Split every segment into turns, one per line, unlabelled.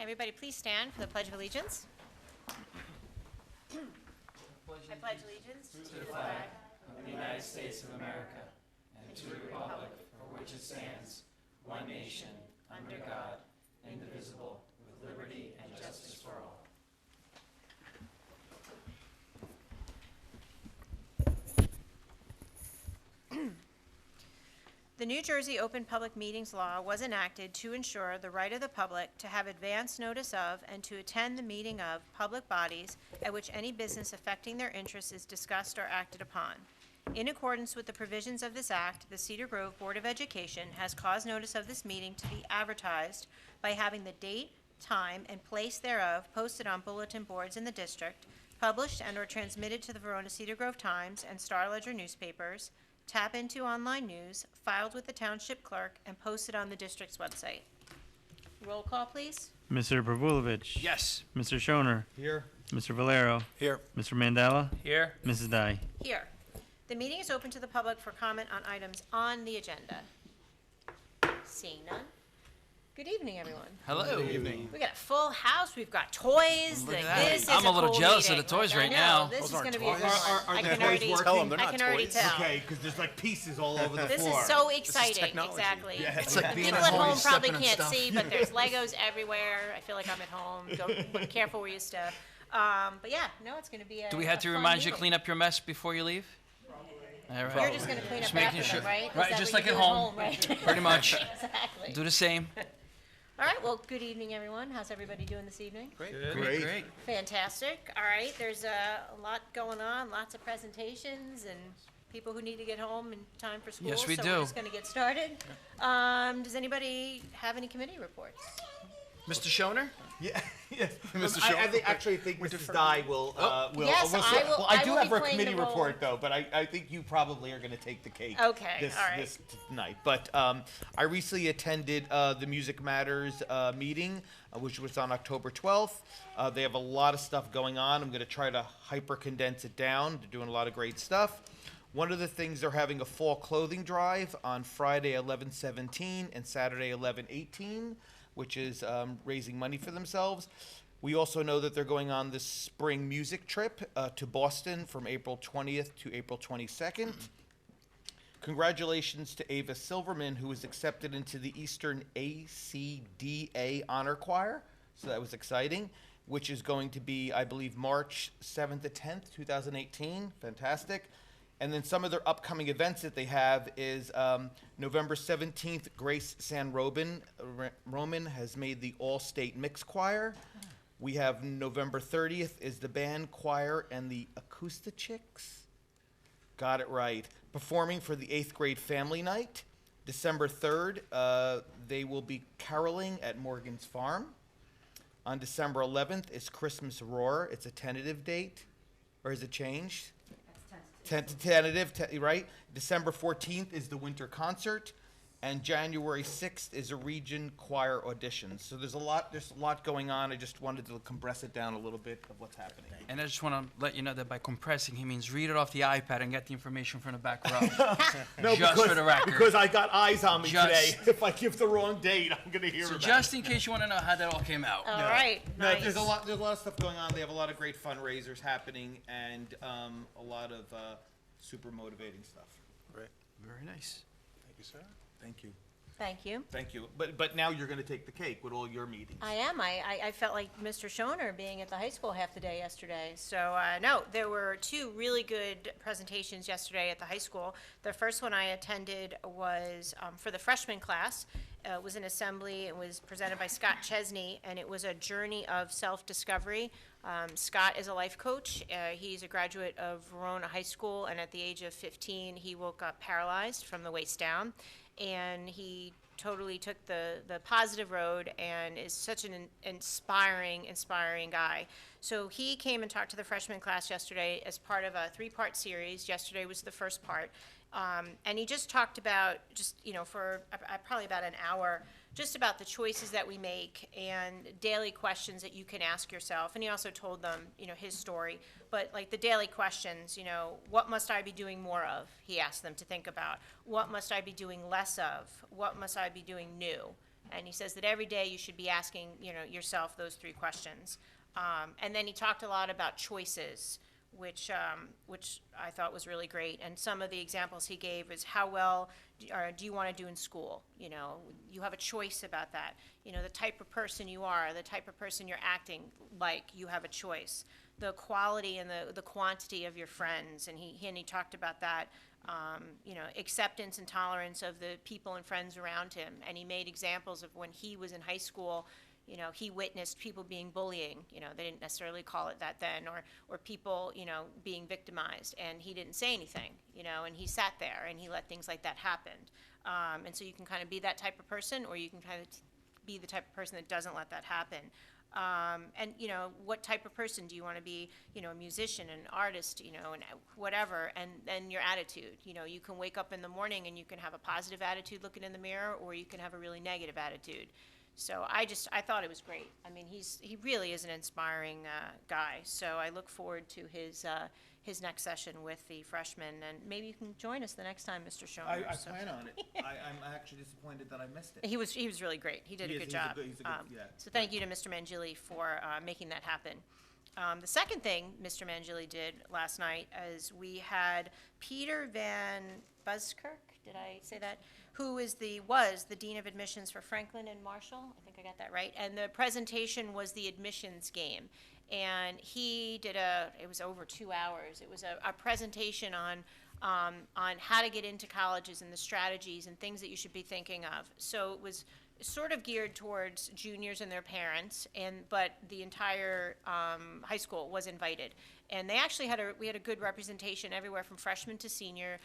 Everybody please stand for the Pledge of Allegiance. I pledge allegiance
To the flag of the United States of America and to the republic for which it stands, one nation, under God, indivisible, with liberty and justice for all.
The New Jersey Open Public Meetings Law was enacted to ensure the right of the public to have advance notice of and to attend the meeting of public bodies at which any business affecting their interests is discussed or acted upon. In accordance with the provisions of this act, the Cedar Grove Board of Education has caused notice of this meeting to be advertised by having the date, time, and place thereof posted on bulletin boards in the district, published and/or transmitted to the Verona Cedar Grove Times and Star Ledger newspapers, tap into online news, filed with the township clerk, and posted on the district's website. Roll call, please.
Mr. Pervulovich.
Yes.
Mr. Schoner.
Here.
Mr. Valero.
Here.
Mr. Mandela.
Here.
Mrs. Dai.
Here. The meeting is open to the public for comment on items on the agenda. Seeing none. Good evening, everyone.
Hello. Good evening.
We got a full house. We've got toys.
Look at
This
that.
is
I'm a little
cool
jealous of
meeting.
the toys
Like, I
right
know.
now.
This
Those
is
aren't
going to be a
toys.
good one.
Are
I
the
can
toys
already
working?
Tell 'em they're
I
not
can already
toys.
tell.
Okay, because there's like pieces all over the
This
floor.
is so exciting.
technology.
Exactly.
Yeah.
It's like being
People
at
at home
home,
probably
stepping on
can't
stuff.
see, but there's Legos everywhere. I feel like I'm at home. Be careful where you step. But yeah, no, it's going to be a
Do we have to
fun
remind you to
meeting.
clean up your mess before you leave? All right.
You're just going to clean up
Just making
after
sure.
them, right? Is
Right,
that
just
what
like
you
at
do
home.
right?
Pretty much.
Exactly.
Do the same.
All right, well, good evening, everyone. How's everybody doing this evening?
Great.
Great.
Fantastic. All right, there's a lot going on, lots of presentations and people who need to get home in time for school.
Yes, we
So
do.
we're just going to get started. Does anybody have any committee reports?
Mr. Schoner?
Yeah, yes.
Mr.
Actually think Mrs. Dye will.
Yes,
will-
I will-
Well,
I
do
will
have
be
her
playing
committee
the role.
report though, but I think you probably are going to take the cake.
Okay,
This,
all right.
this tonight. But I recently attended the Music Matters meeting, which was on October 12th. They have a lot of stuff going on. I'm going to try to hyper condense it down. They're doing a lot of great stuff. One of the things, they're having a fall clothing drive on Friday 11/17 and Saturday 11/18, which is raising money for themselves. We also know that they're going on this spring music trip to Boston from April 20th to April 22nd. Congratulations to Ava Silverman, who was accepted into the Eastern ACDA Honor Choir. So that was exciting, which is going to be, I believe, March 7th to 10th, 2018. Fantastic. And then some of their upcoming events that they have is November 17th, Grace San Roman has made the All-State Mix Choir. We have November 30th is the band choir and the Acoustichicks. Got it right. Performing for the 8th grade family night. December 3rd, they will be caroling at Morgan's Farm. On December 11th is Christmas Roar. It's a tentative date, or has it changed? Tentative, right? December 14th is the winter concert, and January 6th is a region choir audition. So there's a lot going on. I just wanted to compress it down a little bit of what's happening.
And I just want to let you know that by compressing, he means read it off the iPad and get the information from the back row.
No,
Just for the record.
because I got eyes on me
Just-
today. If I give the wrong date, I'm going to hear
So
about
just in case you want to know how that all came out.
All right,
No,
nice.
there's a lot of stuff going on. They have a lot of great fundraisers happening and a lot of super motivating stuff.
Very nice.
Thank you, sir. Thank you.
Thank you.
Thank you. But now you're going to take the cake with all your meetings.
I am. I felt like Mr. Schoner being at the high school half the day yesterday. So, no, there were two really good presentations yesterday at the high school. The first one I attended was for the freshman class. It was an assembly. It was presented by Scott Chesney, and it was a journey of self-discovery. Scott is a life coach. He's a graduate of Verona High School, and at the age of 15, he woke up paralyzed from the waist down. And he totally took the positive road and is such an inspiring guy. So he came and talked to the freshman class yesterday as part of a 3-part series. Yesterday was the first part. And he just talked about, for probably about an hour, just about the choices that we make and daily questions that you can ask yourself. And he also told them, his story. But like the daily questions, what must I be doing more of? He asked them to think about. What must I be doing less of? What must I be doing new? And he says that every day you should be asking, yourself those 3 questions. And then he talked a lot about choices, which I thought was really great. And some of the examples he gave is how well do you want to do in school? You have a choice about that. The type of person you are, the type of person you're acting like, you have a choice. The quality and the quantity of your friends, and he talked about that. Acceptance and tolerance of the people and friends around him. And he made examples of when he was in high school. He witnessed people being bullying, they didn't necessarily call it that then, or people, being victimized, and he didn't say anything, and he sat there and he let things like that happen. And so you can kind of be that type of person, or you can kind of be the type of person that doesn't let that happen. And, what type of person do you want to be, a musician, an artist, and whatever, and then your attitude. You can wake up in the morning and you can have a positive attitude looking in the mirror, or you can have a really negative attitude. So I thought it was great. I mean, he really is an inspiring guy. So I look forward to his next session with the freshmen, and maybe you can join us the next time, Mr. Schoner.
I
So-
plan on it. I'm actually disappointed that I missed it.
He was really great. He did a good job.
Yeah.
So thank you to Mr. Mangili for making that happen. The second thing Mr. Mangili did last night is we had Peter Van Buskirk, did I say that? Who was the Dean of Admissions for Franklin and Marshall. I think I got that right. And the presentation was the admissions game. And he did it was over 2 hours. It was a presentation on how to get into colleges and the strategies and things that you should be thinking of. So it was sort of geared towards juniors and their parents, but the entire high school was invited. And they actually we had a good representation everywhere from freshman to senior.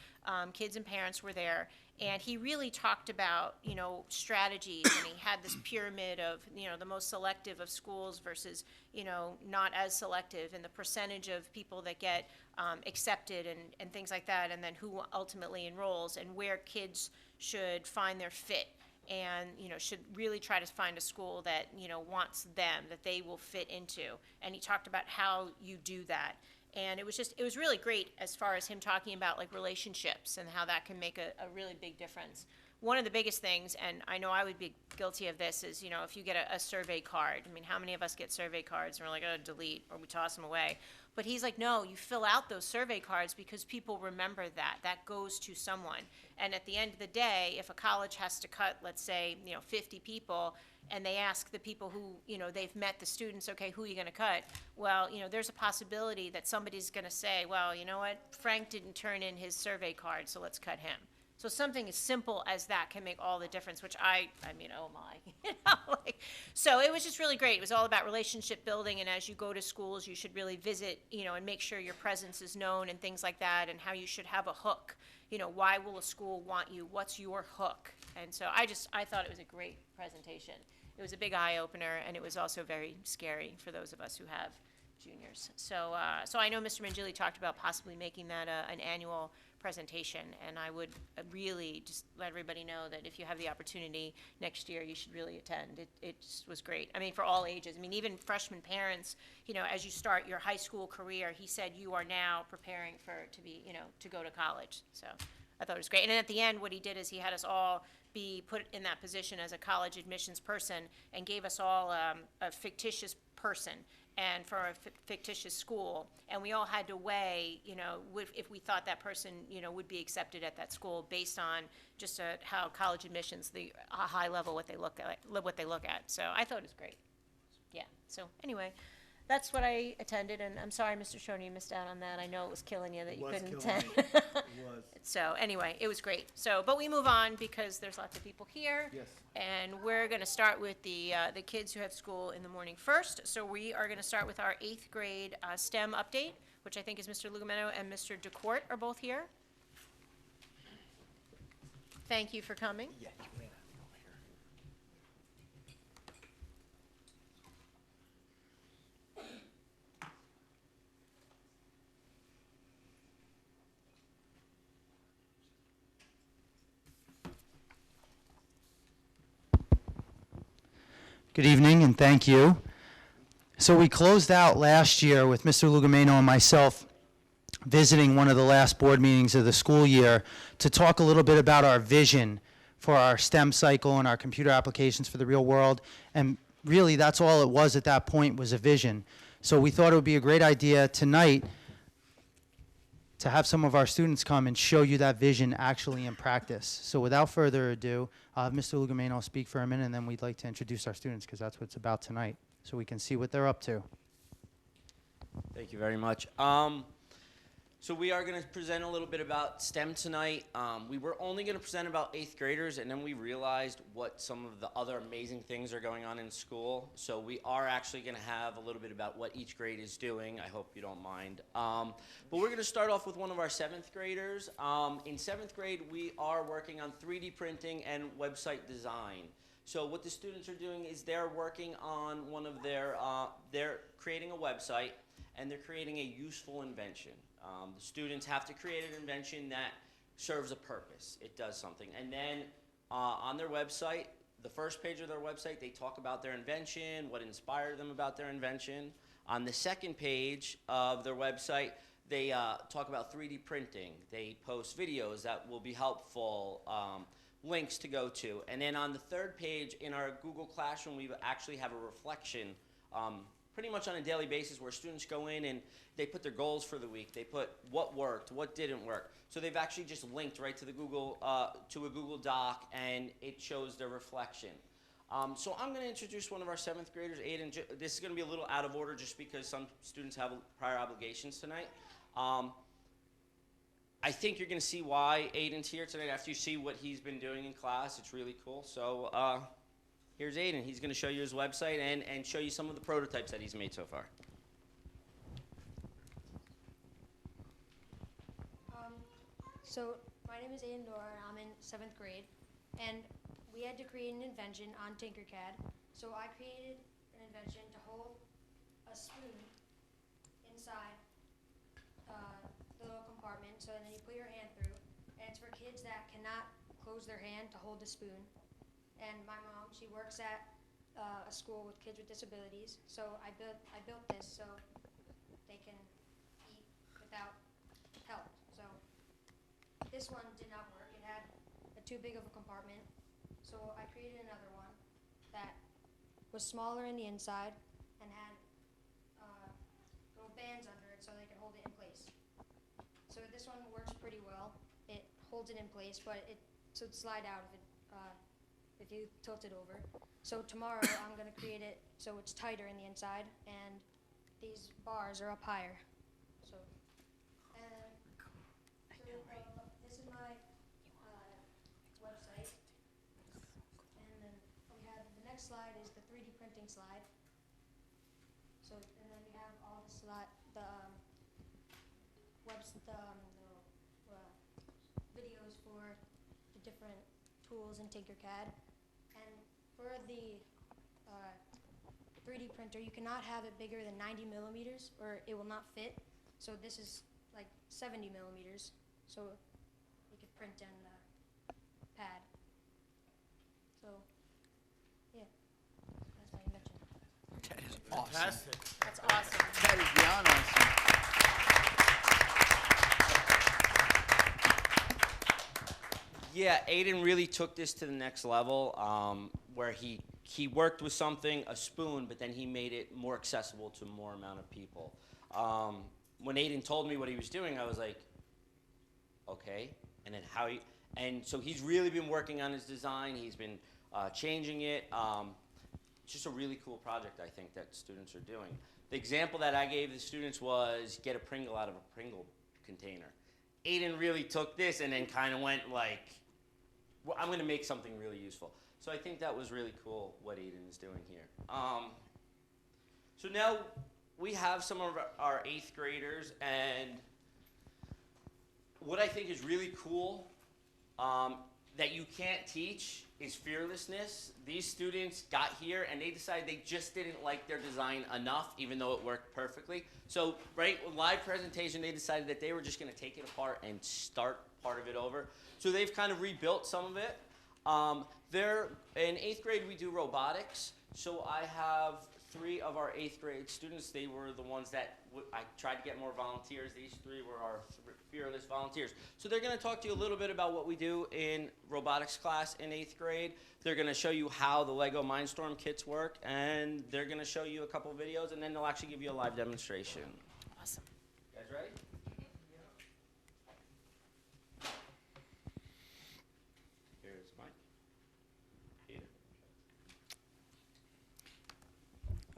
Kids and parents were there. And he really talked about, strategies, and he had this pyramid of, the most selective of schools versus, not as selective, and the percentage of people that get accepted and things like that, and then who ultimately enrolls, and where kids should find their fit, and, should really try to find a school that, wants them, that they will fit into. And he talked about how you do that. And it was really great as far as him talking about like relationships and how that can make a really big difference. One of the biggest things, and I know I would be guilty of this, is, if you get a survey card. I mean, how many of us get survey cards and we're like, oh, delete, or we toss them away? But he's like, no, you fill out those survey cards because people remember that. That goes to someone. And at the end of the day, if a college has to cut, let's say, 50 people, and they ask the people who, they've met the students, okay, who are you going to cut? Well, there's a possibility that somebody's going to say, well, you know what, Frank didn't turn in his survey card, so let's cut him. So something as simple as that can make all the difference, which I mean, oh my, so it was just really great. It was all about relationship building, and as you go to schools, you should really visit, and make sure your presence is known and things like that, and how you should have a hook. Why will a school want you? What's your hook? And so I thought it was a great presentation. It was a big eye-opener, and it was also very scary for those of us who have juniors. So I know Mr. Mangili talked about possibly making that an annual presentation, and I would really just let everybody know that if you have the opportunity next year, you should really attend. It just was great. I mean, for all ages. I mean, even freshman parents, as you start your high school career, he said you are now preparing to go to college. So I thought it was great. And then at the end, what he did is he had us all be put in that position as a college admissions person, and gave us all a fictitious person and for a fictitious school, and we all had to weigh, if we thought that person, would be accepted at that school based on just how college admissions, a high level, what they look at. So I thought it was great. Yeah. So anyway, that's what I attended, and I'm sorry, Mr. Schoner, you missed out on that. I know it was killing you that you couldn't attend.
It was.
So anyway, it was great. So, but we move on because there's lots of people here.
Yes.
And we're going to start with the kids who have school in the morning first. So we are going to start with our 8th grade STEM update, which I think is Mr. Lugumeno and Mr. DeCourt are both here. Thank you for coming.
Yeah, you may not be over here.
Good evening, and thank you. So we closed out last year with Mr. Lugumeno and myself visiting one of the last board meetings of the school year to talk a little bit about our vision for our STEM cycle and our computer applications for the real world. And really, that's all it was at that point, was a vision. So we thought it would be a great idea tonight to have some of our students come and show you that vision actually in practice. So without further ado, Mr. Lugamain will speak for a minute, and then we'd like to introduce our students, because that's what it's about tonight, so we can see what they're up to.
Thank you very much. So we are going to present a little bit about STEM tonight. We were only going to present about 8th graders, and then we realized what some of the other amazing things are going on in school. So we are actually going to have a little bit about what each grade is doing. I hope you don't mind. But we're going to start off with one of our 7th graders. In 7th grade, we are working on 3D printing and website design. So what the students are doing is they're working on one of they're creating a website, and they're creating a useful invention. The students have to create an invention that serves a purpose. It does something. And then on their website, the first page of their website, they talk about their invention, what inspired them about their invention. On the second page of their website, they talk about 3D printing. They post videos that will be helpful, links to go to. And then on the third page in our Google Classroom, we actually have a reflection pretty much on a daily basis, where students go in and they put their goals for the week. They put what worked, what didn't work. So they've actually just linked right to the Google to a Google Doc, and it shows their reflection. So I'm going to introduce one of our 7th graders, Aiden. This is going to be a little out of order just because some students have prior obligations tonight. I think you're going to see why Aiden's here tonight after you see what he's been doing in class. It's really cool. So here's Aiden. He's going to show you his website and show you some of the prototypes that he's made so far.
So my name is Aiden Dora, and I'm in 7th grade, and we had to create an invention on Tinkercad. So I created an invention to hold a spoon inside the little compartment, so then you put your hand through, and it's for kids that cannot close their hand to hold the spoon. And my mom, she works at a school with kids with disabilities, so I built this so they can eat without help. So this one did not work. It had too big of a compartment, so I created another one that was smaller in the inside and had little bands under it so they could hold it in place. So this one works pretty well. It holds it in place, but it would slide out if you tilt it over. So tomorrow I'm going to create it so it's tighter in the inside, and these bars are up higher. So, this is my website, and then we have the next slide is the 3D printing slide. So, and then we have all the videos for the different tools in Tinkercad. And for the 3D printer, you cannot have it bigger than 90 millimeters or it will not fit. So this is like 70 millimeters. So you could print on the pad. So, yeah, that's my invention.
That is awesome.
That's awesome.
That is beyond awesome.
Yeah, Aiden really took this to the next level, where he worked with something, a spoon, but then he made it more accessible to more amount of people. When Aiden told me what he was doing, I was like, okay. And then and so he's really been working on his design. He's been changing it. It's just a really cool project, I think, that students are doing. The example that I gave the students was get a Pringle out of a Pringle container. Aiden really took this and then kind of went like, well, I'm going to make something really useful. So I think that was really cool what Aiden is doing here. So now we have some of our 8th graders, and what I think is really cool that you can't teach is fearlessness. These students got here and they decided they just didn't like their design enough, even though it worked perfectly. So, right, live presentation, they decided that they were just going to take it apart and start part of it over. So they've kind of rebuilt some of it. In 8th grade, we do robotics. So I have 3 of our 8th grade students. They were the ones that I tried to get more volunteers. These 3 were our fearless volunteers. So they're going to talk to you a little bit about what we do in robotics class in 8th grade. They're going to show you how the Lego Mindstorm kits work, and they're going to show you a couple videos, and then they'll actually give you a live demonstration.
Awesome.
You guys ready? Here's Mike. Peter.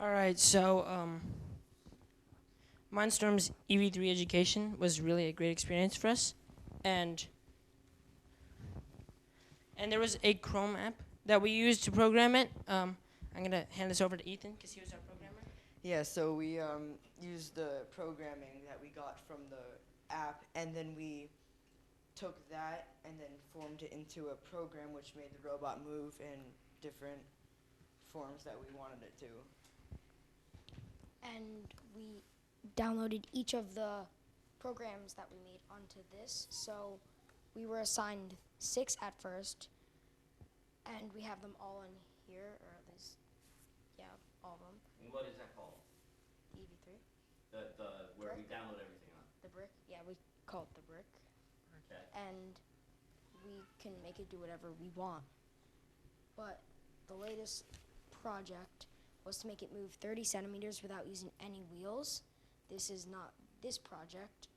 All right, so Mindstorm's EV3 education was really a great experience for us, and there was a Chrome app that we used to program it. I'm gonna hand this over to Ethan because he was our programmer.
Yeah, so we used the programming that we got from the app, and then we took that and then formed it into a program which made the robot move in different forms that we wanted it to.
And we downloaded each of the programs that we made onto this. So we were assigned 6 at first, and we have them all in here, or at least, yeah, all of them.
And what is that called?
EV3,
The where we
Brick.
download everything on.
the brick. Yeah, we call it the brick.
Okay.
And we can make it do whatever we want. But the latest project was to make it move 30 centimeters without using any wheels. This is not this project,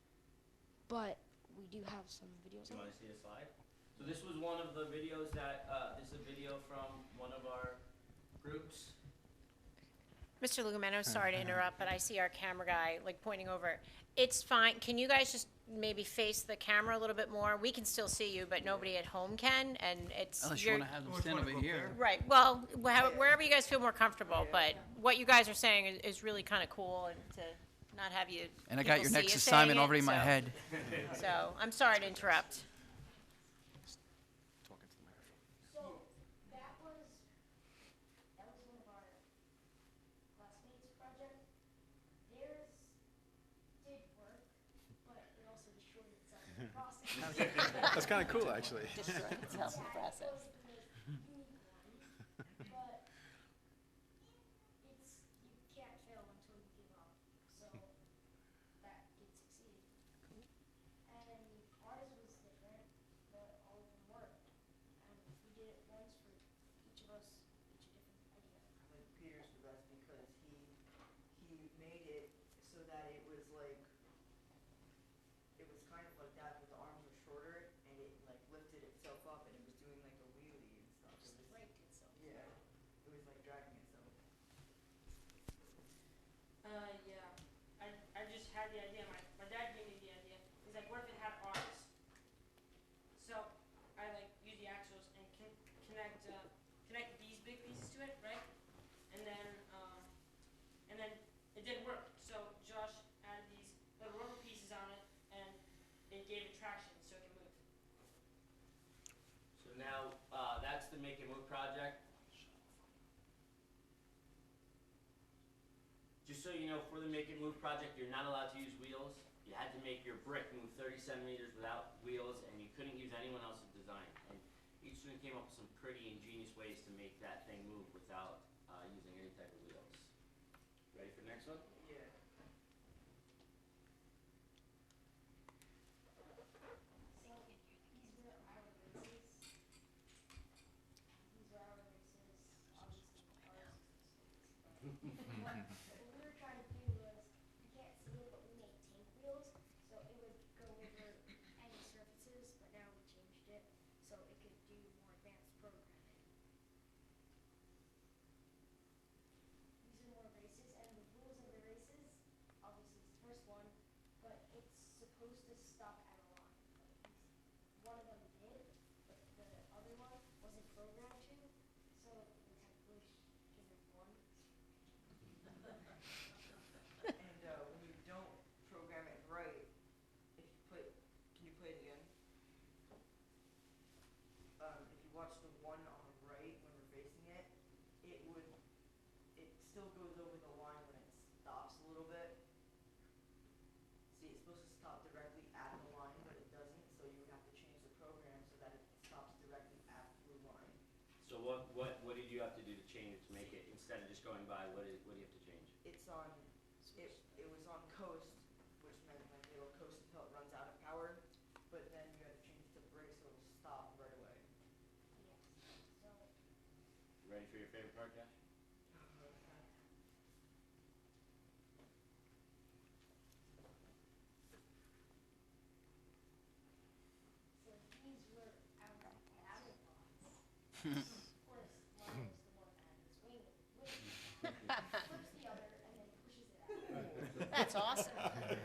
but we do have some videos
You
on
want
it.
to see a slide? So this was one of the videos that, this is a video from one of our groups.
Mr. Lugumeno, sorry to interrupt, but I see our camera guy like pointing over. It's fine. Can you guys just maybe face the camera a little bit more? We can still see you, but nobody at home can, and it's.
Unless you
you're-
want to have them stand over here.
Right, well, wherever you guys feel more comfortable, but what you guys are saying is really kind of cool, and to not have you.
And I got
people
your
see
next
you
assignment
saying it,
already in my
so-
head.
So, I'm sorry to interrupt.
So that was one of our classmates' project. Theirs did work, but it also destroyed itself in the process.
That's kind of cool, actually.
That was the most unique one, but you can't fail until you give up. So that did succeed. And ours was different, but all of them worked. And we did it once for each of us, each a different idea.
I like Peter's the best because he made it so that it was like, it was kind of like that, but the arms were shorter, and it like lifted itself up, and it was doing like a wheelie and stuff. It was,
Raked itself.
yeah, it was like dragging itself.
Yeah. I just had the idea. My dad gave me the idea. He's like, what if it had arms? So I like use the axles and connect these big pieces to it, right? And then it didn't work. So Josh added these little rubber pieces on it, and it gave it traction so it can move.
So now, that's the Make It Move project. Just so you know, for the Make It Move project, you're not allowed to use wheels. You had to make your brick move 30 centimeters without wheels, and you couldn't use anyone else's design. And each student came up with some pretty ingenious ways to make that thing move without using any type of wheels. Ready for the next one?
Yeah.
So these were our races. These were our races. Obviously, ours is the slowest. What we were trying to do was, you can't see it, but we made tank wheels, so it would go over any surfaces. But now we changed it so it could do more advanced programming. These are more races, and the rules of the races, obviously it's the first one, but it's supposed to stop at a line. One of them did, but the other one wasn't programmed to, so we had to push to the one.
And when you don't program it right, if you put, can you play it again? If you watch the one on the right when we're facing it, it still goes over the line when it stops a little bit. See, it's supposed to stop directly at the line, but it doesn't, so you would have to change the program so that it stops directly at the line.
So what did you have to do to change it to make it, instead of just going by, what do you have to
it's on, it was on coast, which meant like it'll coast until it runs out of power, but then you have to change it to brake so it'll stop right away.
You ready for your favorite part, Josh?
So these were our battle bots. Of course, one was the one that has its wing, flips the other, and then pushes it out.
That's awesome.
And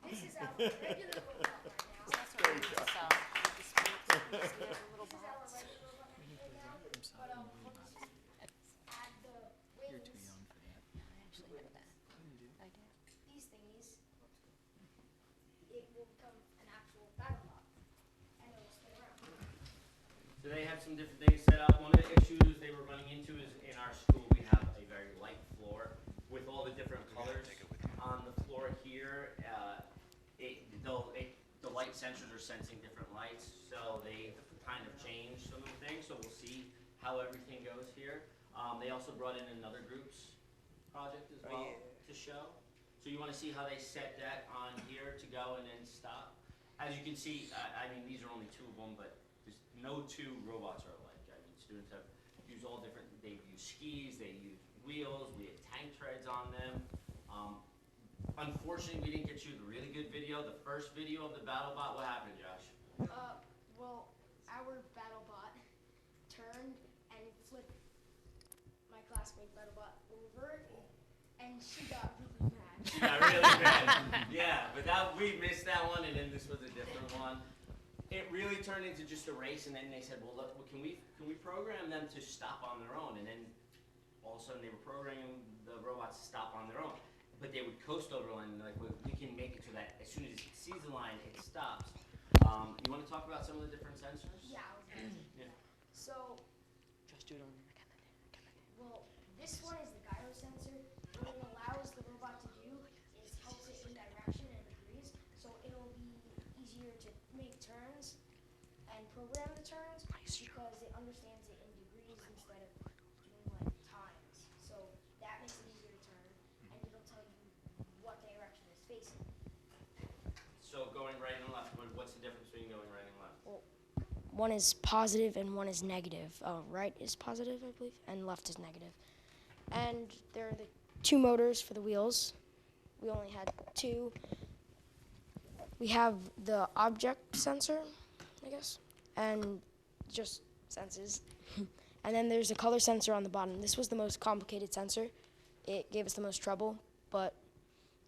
this is our regular robot right now.
That's what we need to sell. We just need a little
This is our
box.
regular robot right now. But we'll just add the wings. These thingies, it will become an actual battle bot, and it will spin around.
So they have some different things set up. One of the issues they were running into is in our school we have a very light floor with all the different colors on the floor here. The light sensors are sensing different lights, so they kind of changed some of the things. So we'll see how everything goes here. They also brought in another group's project as well to show. So you want to see how they set that on here to go and then stop. As you can see, I mean, these are only two of them, but there's no two robots are alike. I mean, students have used all different, they've used skis, they use wheels, we have tank treads on them. Unfortunately, we didn't get you the really good video. The first video of the BattleBot, what happened, Josh?
Well, our battle bot turned and flipped my classmate battle bot over, and she got really mad.
Yeah, really bad. Yeah, but we missed that one, and then this was a different one. It really turned into just a race, and then they said, well, look, can we program them to stop on their own? And then all of a sudden they were programming the robots to stop on their own. But they would coast over the line, and like, we can make it so that as soon as it sees the line, it stops. You want to talk about some of the different sensors?
Yeah, I was going to.
Yeah.
So,
Just do it on
well, this one is the gyro sensor. What it allows the robot to do is helps it in direction and degrees, so it'll be easier to make turns and program the turns because it understands it in degrees instead of doing like times. So that makes it easier to turn, and it'll tell you what direction it's facing.
So going right and left, what's the difference between going right and left?
One is positive and one is negative. Right is positive, I believe, and left is negative. And there are the two motors for the wheels. We only had two. We have the object sensor, I guess, and just senses. And then there's a color sensor on the bottom. This was the most complicated sensor. It gave us the most trouble, but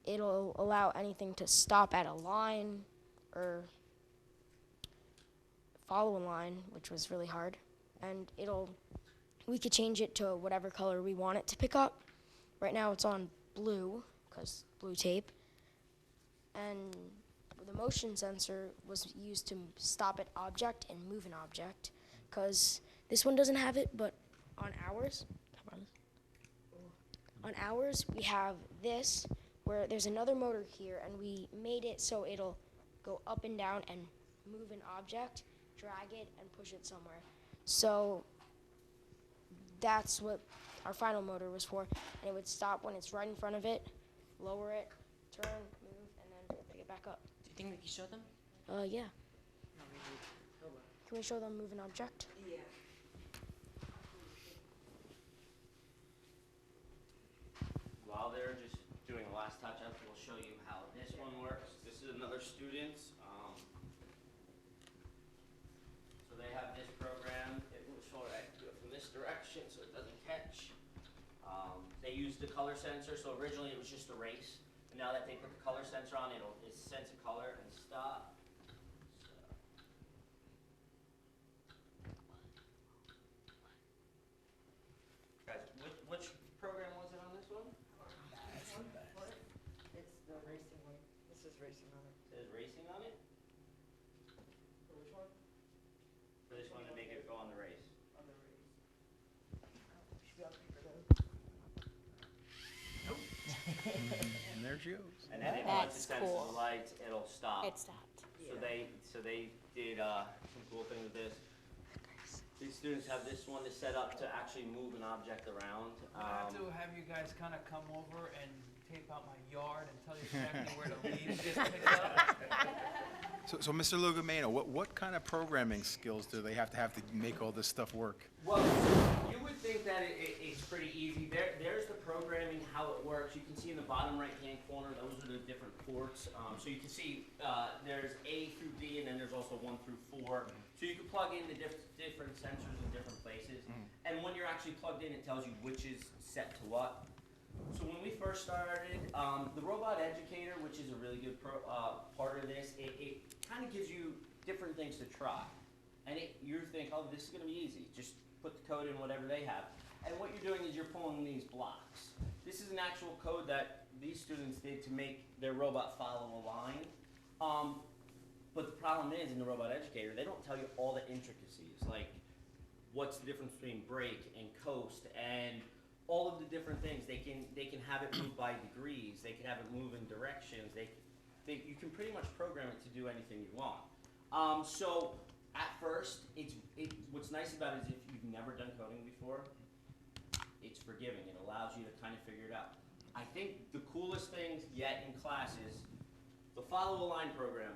it'll allow anything to stop at a line or follow a line, which was really hard. And we could change it to whatever color we want it to pick up. Right now it's on blue, because blue tape. And the motion sensor was used to stop an object and move an object, because this one doesn't have it, but on ours, we have this, where there's another motor here, and we made it so it'll go up and down and move an object, drag it, and push it somewhere. So that's what our final motor was for, and it would stop when it's right in front of it, lower it, turn, move, and then pick it back up.
Do you think we can show them?
Yeah.
No, we need. Hold on.
Can we show them move an object?
Yeah.
While they're just doing the last touch-up, we'll show you how this one works. This is another student. So they have this program. It will show I have to do it from this direction so it doesn't catch. They use the color sensor. So originally it was just a race. And now that they put the color sensor on, it sense a color and stop. So. Guys, which program was it on this one?
It's the racing one. This is racing on it.
It says racing on it?
For which one?
For this one to make it go on the race.
On the race. Should be on paper though.
And there she goes.
And then once it
That's
senses
cool.
the lights, it'll stop.
It stopped.
So they did some cool things with this. These students have this one that's set up to actually move an object around.
I have to have you guys kind of come over and tape out my yard and tell you exactly where the leaves get picked up.
So Mr. Lugamano, what kind of programming skills do they have to make all this stuff work?
Well, you would think that it's pretty easy. There's the programming, how it works. You can see in the bottom right-hand corner, those are the different ports. So you can see there's A through D, and then there's also 1 through 4. So you can plug in the different sensors in different places. And when you're actually plugged in, it tells you which is set to what. So when we first started, the Robot Educator, which is a really good part of this, it kind of gives you different things to try. And you think, oh, this is going to be easy. Just put the code in whatever they have. And what you're doing is you're pulling these blocks. This is an actual code that these students did to make their robot follow a line. But the problem is, in the Robot Educator, they don't tell you all the intricacies, like what's the difference between brake and coast and all of the different things. They can have it move by degrees. They can have it move in directions. You can pretty much program it to do anything you want. So at first, what's nice about it is if you've never done coding before, it's forgiving. It allows you to kind of figure it out. I think the coolest things yet in class is the follow a line program.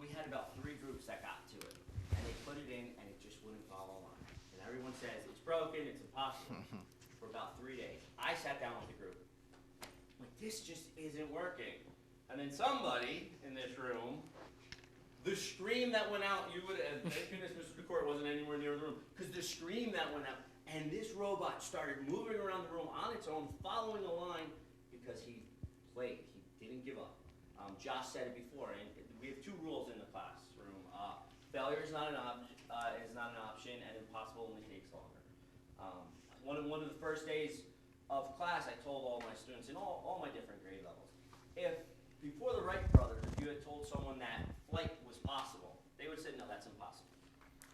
We had about 3 groups that got to it, and they put it in, and it just wouldn't follow a line. And everyone says it's broken, it's impossible. For about 3 days, I sat down with the group. Like, this just isn't working. And then somebody in this room, the scream that went out, you would have, thank goodness Mr. DeCourt wasn't anywhere near the room, because the scream that went out, and this robot started moving around the room on its own, following a line, because he played. He didn't give up. Josh said it before, and we have 2 rules in the classroom. Failure is not an option, and impossible only takes longer. One of the first days of class, I told all my students in all my different grade levels, if before the Wright brothers, if you had told someone that flight was possible, they would have said, no, that's impossible.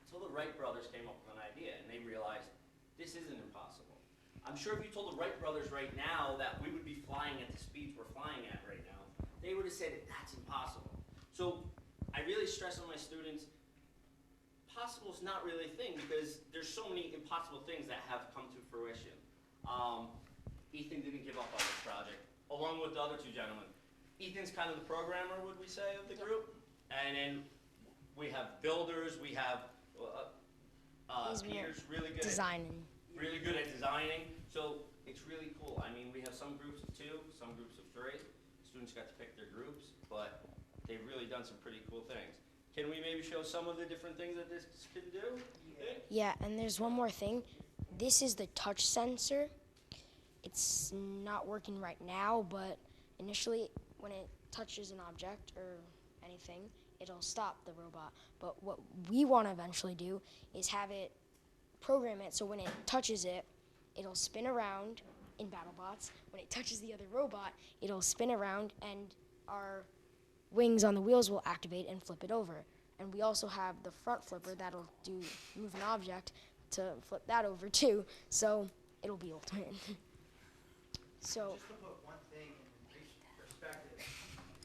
Until the Wright brothers came up with an idea, and they realized, this isn't impossible. I'm sure if you told the Wright brothers right now that we would be flying at the speeds we're flying at right now, they would have said, that's impossible. So I really stress on my students, possible is not really a thing, because there's so many impossible things that have come to fruition. Ethan didn't give up on this project, along with the other 2 gentlemen. Ethan's kind of the programmer, would we say, of the group? And then we have builders, we have Peter's really good
Designing.
really good at designing. So it's really cool. I mean, we have some groups of 2, some groups of 3. Students got to pick their groups, but they've really done some pretty cool things. Can we maybe show some of the different things that this can do?
Yeah, and there's one more thing. This is the touch sensor. It's not working right now, but initially when it touches an object or anything, it'll stop the robot. But what we want to eventually do is have it program it so when it touches it, it'll spin around in BattleBots. When it touches the other robot, it'll spin around and our wings on the wheels will activate and flip it over. And we also have the front flipper that'll move an object to flip that over too, so it'll be ultimate. So
Just to put one thing in brief perspective,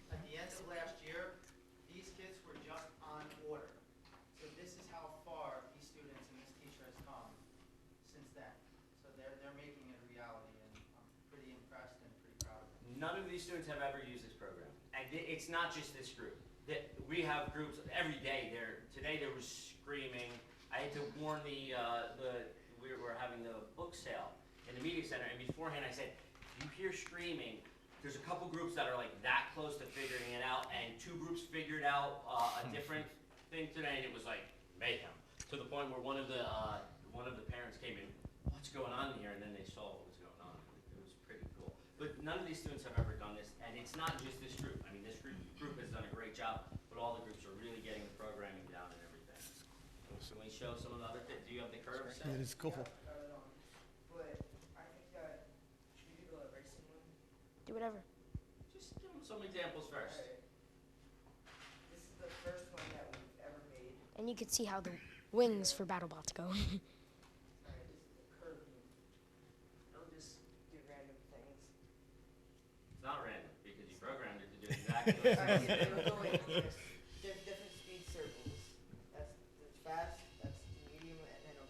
at the end of last year, these kids were just on order. So this is how far these students and this teacher has come since then. So they're making it a reality, and I'm pretty impressed and pretty proud of them.
None of these students have ever used this program. And it's not just this group. We have groups every day. Today there was screaming. I had to warn we were having the book sale in the media center, and beforehand I said, if you hear screaming, there's a couple groups that are like that close to figuring it out, and 2 groups figured out a different thing today, and it was like mayhem. To the point where one of the parents came in, what's going on here? And then they saw what was going on. It was pretty cool. But none of these students have ever done this, and it's not just this group. I mean, this group has done a great job, but all the groups are really getting the programming down and everything. Can we show some of the other things? Do you have the curve set?
It is cool.
But I think that should we do the racing one?
do whatever.
Just give them some examples first.
Alright. This is the first one that we've ever made.
And you can see how the wings for BattleBots go.
Alright, this is the curve beam. It'll just do random things.
It's not random, because you programmed it to do exactly what it
Alright,
says.
it'll go in this different speed circles. That's fast, that's medium, and then it'll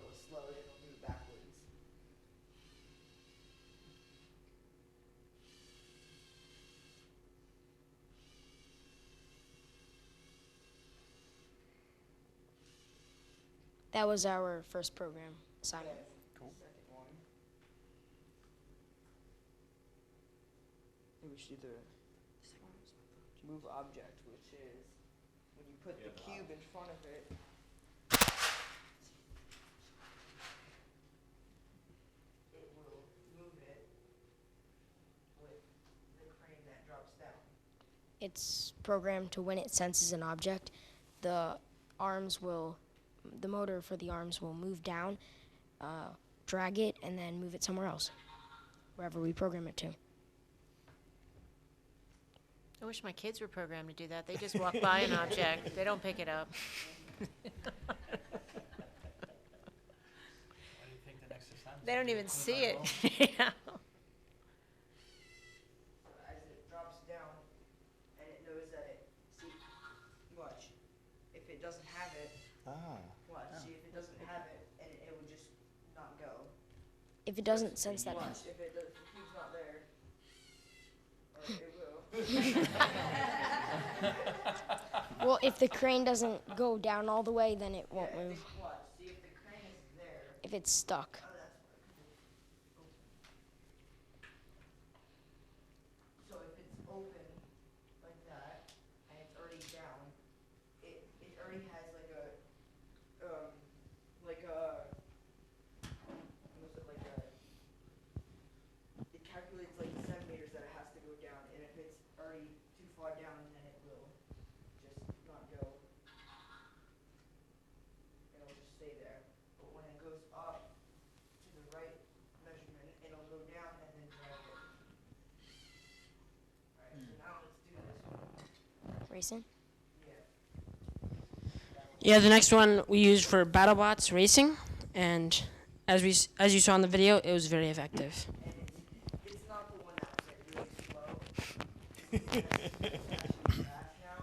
That was our first program assignment.
Cool.
Second one. Maybe we should do the move object, which is when you put the cube in front of it. It will move it with the crane that drops down.
It's programmed to when it senses an object, the motor for the arms will move down, drag it, and then move it somewhere else, wherever we program it to.
I wish my kids were programmed to do that. They just walk by an object. They don't pick it up.
What do you think the next assignment?
They don't even see it. Yeah.
As it drops down, and it knows that watch. If it doesn't have it, watch. See, if it doesn't have it, and it will just not go.
If it doesn't sense that,
Watch. If the cube's not there, or it will.
well, if the crane doesn't go down all the way, then it won't move.
Watch. See, if the crane is there.
If it's stuck.
Oh, that's why. So if it's open like that, and it's already down, it already has it calculates like the centimeters that it has to go down, and if it's already too far down, then it will just not go. And it'll just stay there. But when it goes up to the right measurement, it'll go down and then drag it. Alright, so now let's do this one.
Racing?
Yeah, the next one we used for BattleBots racing, and as you saw in the video, it was very effective.
And it's not the one that's like really slow. It's actually fast now.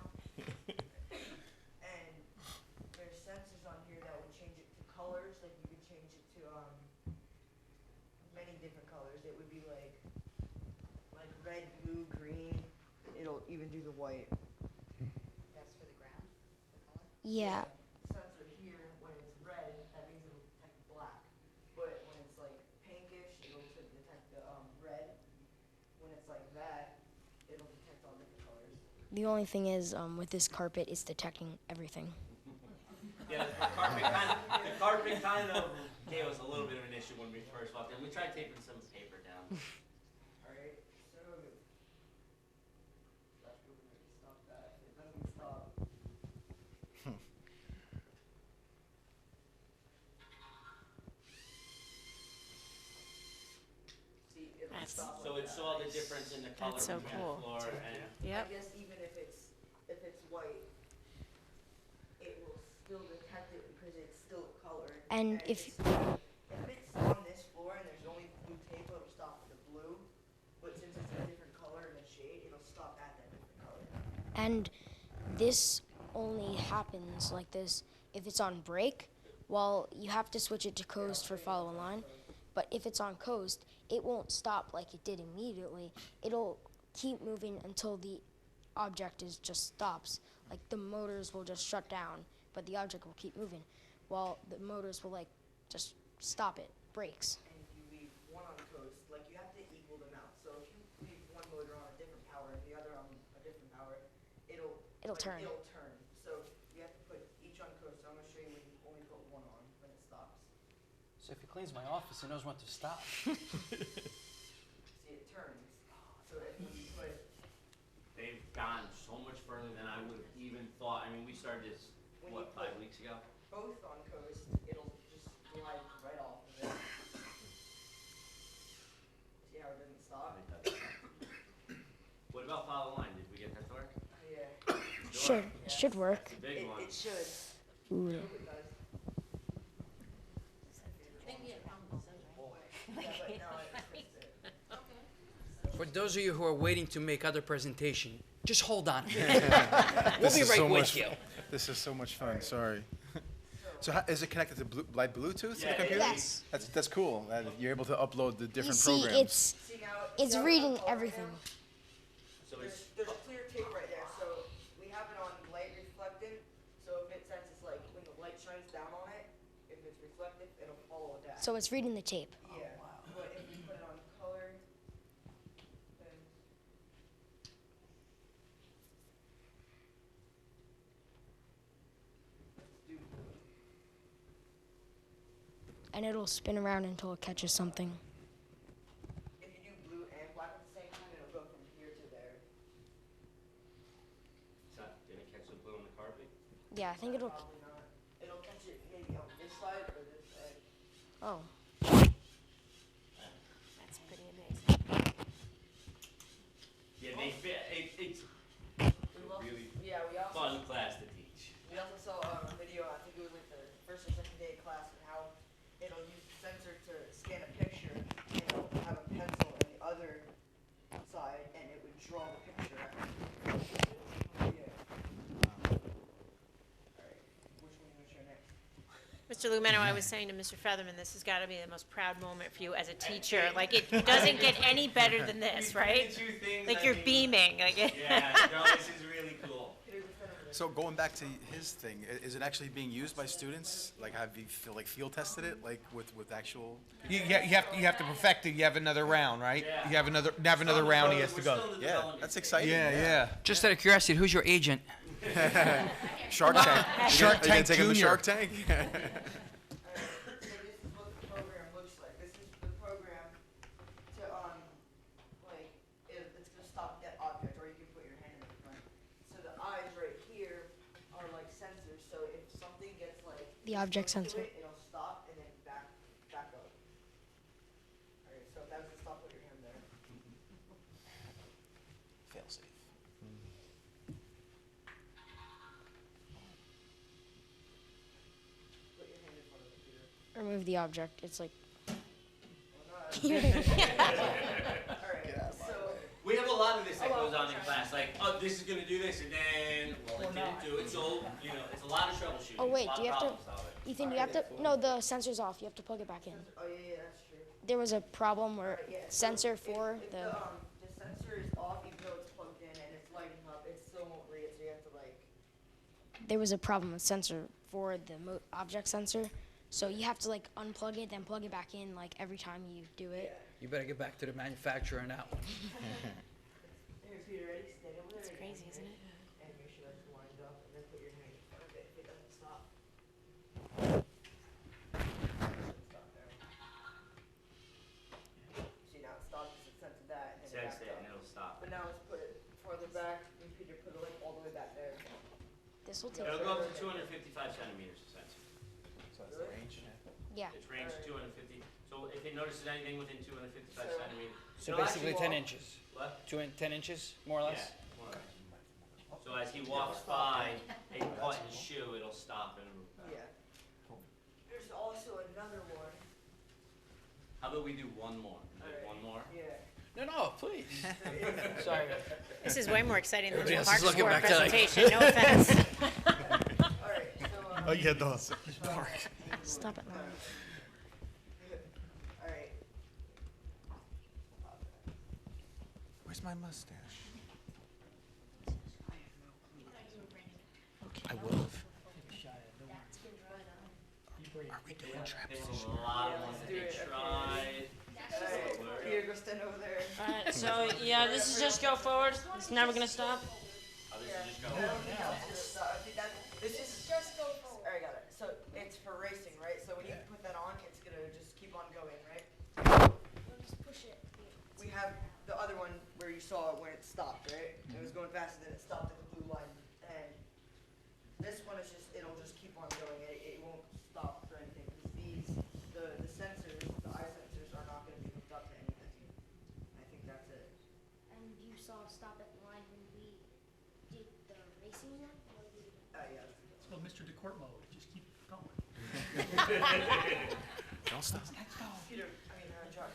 And there's sensors on here that will change it to colors. Like you could change it to many different colors. It would be like red, blue, green. It'll even do the white.
That's for the ground, the color?
Yeah.
Sensor here, when it's red, that means it'll detect black. But when it's like pinkish, it'll detect the red. When it's like that, it'll detect all different colors.
The only thing is, with this carpet, it's detecting everything.
Yeah, the carpet kind of gave us a little bit of an issue when we first walked in. We tried taping some paper down.
Alright, so stop that. It doesn't stop. See, it'll
That's-
stop
So
like
it
that.
saw the difference in the color
That's so
between
cool.
the floor and
Yep.
I guess even if it's white, it will still detect it because it's still colored.
And if
it's on this floor and there's only blue tape, it'll stop at the blue. But since it's a different color and a shade, it'll stop at that different color.
And this only happens like this if it's on break. Well, you have to switch it to coast for follow in line. But if it's on coast, it won't stop like it did immediately. It'll keep moving until the object just stops. Like the motors will just shut down, but the object will keep moving. While the motors will just stop it, brakes.
And if you leave one on coast, like you have to equal them out. So if you leave one motor on a different power and the other on a different power, it'll
turn.
It'll turn. So you have to put each on coast. So I'm gonna show you when you only put one on when it stops.
So if he cleans my office, he knows when to stop.
See, it turns. So if you put
they've gone so much further than I would have even thought. I mean, we started this,
When
what,
you put
5 weeks ago?
both on coast, it'll just glide right off of it. See how it doesn't stop?
What about follow line? Did we get that to work?
Yeah.
Should work.
It's a big one.
It should.
Ooh.
I hope it does.
I think we had a problem with the
Yeah, but now I fixed it.
For those of you who are waiting to make other presentation, just hold on. We'll
This
be
is
right
so
with
much-
you.
This is so much fun, sorry. So is it connected to Bluetooth to the
Yeah,
computer?
Yes.
That's cool, that you're able to upload the
You
different
see,
programs.
See now,
it's
see how
reading
color
everything.
now?
So it's
There's clear tape right there, so we have it on light reflectant. So if it senses like when the light shines down on it, follow that.
So it's reading the tape.
Yeah, but if we put it on color, then let's do blue.
And it'll spin around until it catches something.
If you do blue and black at the same time, it'll go from here to there.
Did it catch the blue on the carpet?
Yeah, I think it'll.
Probably not. It'll catch it maybe on this side or this side.
Oh.
That's pretty amazing.
Yeah, it's really
We also
fun class to teach.
We also saw a video, I think it was like the first or second day of class, and how it'll use the sensor to scan a picture, and it'll have a pencil in the other side, and it would draw the picture out. Yeah. Alright, which one you want to show next?
Mr. Lumeno, I was saying to Mr. Featherman, this has got to be the most proud moment for you as a teacher. Like, it doesn't get any better than this, right? Like, you're beaming. Like,
Yeah, no, this is really cool.
So going back to his thing, is it actually being used by students? Like, have you field tested it, like with actual?
You have to perfect it. You have another round, right?
Yeah.
You have another round he has to go.
Yeah, that's exciting.
Yeah.
Just out of curiosity, who's your agent?
Shark Tank.
Shark
Are you gonna
Tank
take him to
Junior.
Shark Tank?
So this is what the program looks like. This is the program to, like, it's gonna stop that object, or you can put your hand in the front. So the eyes right here are like sensors, so if something gets like.
The object
close to
sensor.
it, it'll stop and then back up. Alright, so if that was to stop, put your hand there.
Fail safe.
Put your hand in front of the computer.
Remove the object. It's like.
Alright, so.
We have a lot of this that goes on in class, like, oh, this is gonna do this, and then, well, it didn't do it, so, it's a lot of troubleshooting.
Oh wait,
a lot
do you
of
have to?
problem solving.
Ethan, do you have to? No, the sensor's off. You have to plug it back in.
Oh, yeah, that's true.
There was a problem where
Yeah, so
sensor
if
for
the
the.
sensor is off, even though it's plugged in and it's lighting up, it still won't read it, so you have to like.
There was a problem with sensor for the object sensor, so you have to like unplug it, then plug it back in like every time you do it.
You better get back to the manufacturer on that one.
Here, Peter, ready? Stand over there.
It's crazy, isn't it?
And make sure that's lined up, and then put your hand in front of it. If it doesn't stop. Stop there. See, now it stops because it sensed that, and then it
Sense
backed
it,
up.
and it'll stop.
But now let's put it farther back, and Peter put it like all the way back there.
This will take.
It'll go up to 255 centimeters of sensor.
So that's the range.
Yeah.
It's range 250, so if it notices anything within 255
So-
centimeters.
So
it'll
basically
actually
10
walk-
inches.
What?
10 inches, more or less?
Yeah, more or less. So as he walks by a button shoe, it'll stop and move back.
Yeah. There's also another one.
How about we do one more?
Alright.
One more?
Yeah.
No, please. Sorry.
This is way more exciting than the
Everybody else
park
is looking
sport
back to, like-
presentation. No offense.
Alright, so,
Oh yeah, the park.
Stop it now.
alright.
Where's my mustache? I will have. Are we doing traps?
There's a lot of ones that they tried.
Peter, go stand over there.
Alright, so yeah, this is just go forward. It's never gonna stop.
Oh, this is just go.
This is just go forward. Alright, got it. So it's for racing, right? So when you put that on, it's gonna just keep on going, right?
Just push it.
We have the other one where you saw it when it stopped, right? It was going faster, then it stopped at the blue line. And this one is just, it'll just keep on going. It won't stop for anything. Because the sensors, the eye sensors are not gonna be hooked up to anything. I think that's it.
And you saw stop at the line when we did the racing one.
Yeah.
So Mr. DeCourt mode, just keep going.
Don't stop.
Peter, John.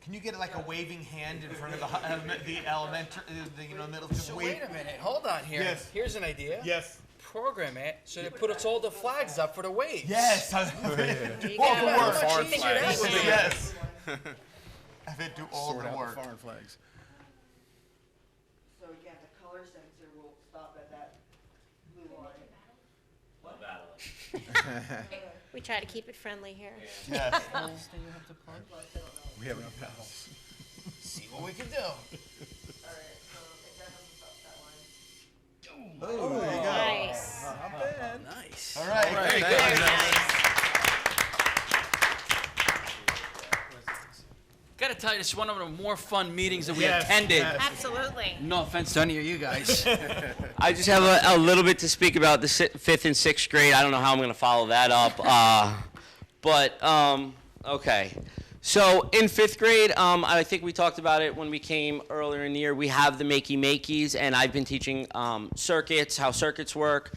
Can you get like a waving hand in front of the elementary, middle? Just
So
wave.
wait a minute, hold on here.
Yes.
Here's an idea.
Yes.
Program it so they put all the flags up for the waves.
Yes.
you
All
go.
the
How
work.
much
Foreign
easier
flags.
that would be.
Yes. Have it do all
Sort
the
out
work.
the foreign flags.
So again, the color sensor will stop at that blue line.
What battle?
We try to keep it friendly here.
We have enough now.
See what we can do.
Oh, there you go.
Nice.
Not bad.
Nice.
All right, very good.
Very nice.
Gotta tell you, this is one of the more fun meetings that we
Yes,
attended.
yes.
Absolutely.
No offense to any of you guys.
I just have a little bit to speak about the 5th and 6th grade. I don't know how I'm going to follow that up. Okay. So in 5th grade, I think we talked about it when we came earlier in the year. We have the Makey-Makeys, and I've been teaching circuits, how circuits work.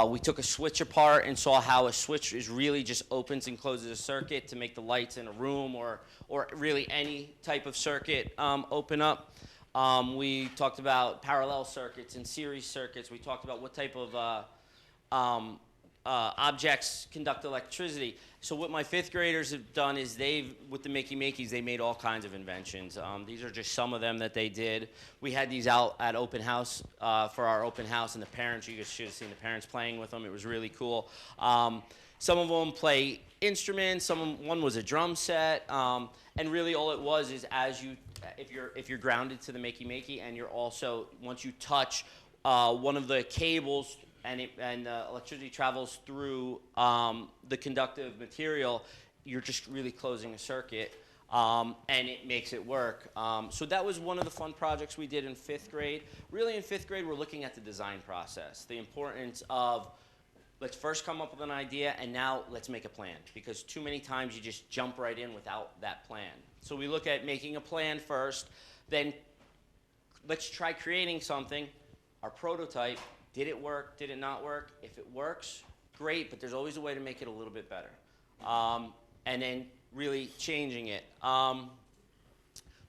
We took a switch apart and saw how a switch is really just opens and closes a circuit to make the lights in a room or really any type of circuit open up. We talked about parallel circuits and series circuits. We talked about what type of objects conduct electricity. So what my 5th graders have done is with the Makey-Makeys, they made all kinds of inventions. These are just some of them that they did. We had these out at open house for our open house, and the parents, you guys should have seen the parents playing with them. It was really cool. Some of them play instruments. One was a drum set, and really all it was is if you're grounded to the Makey-Makey, and you're also, once you touch one of the cables and electricity travels through the conductive material, you're just really closing a circuit, and it makes it work. So that was one of the fun projects we did in 5th grade. Really in 5th grade, we're looking at the design process, the importance of let's first come up with an idea, and now let's make a plan, because too many times you just jump right in without that plan. So we look at making a plan first, then let's try creating something, our prototype. Did it work? Did it not work? If it works, great, but there's always a way to make it a little bit better. And then really changing it.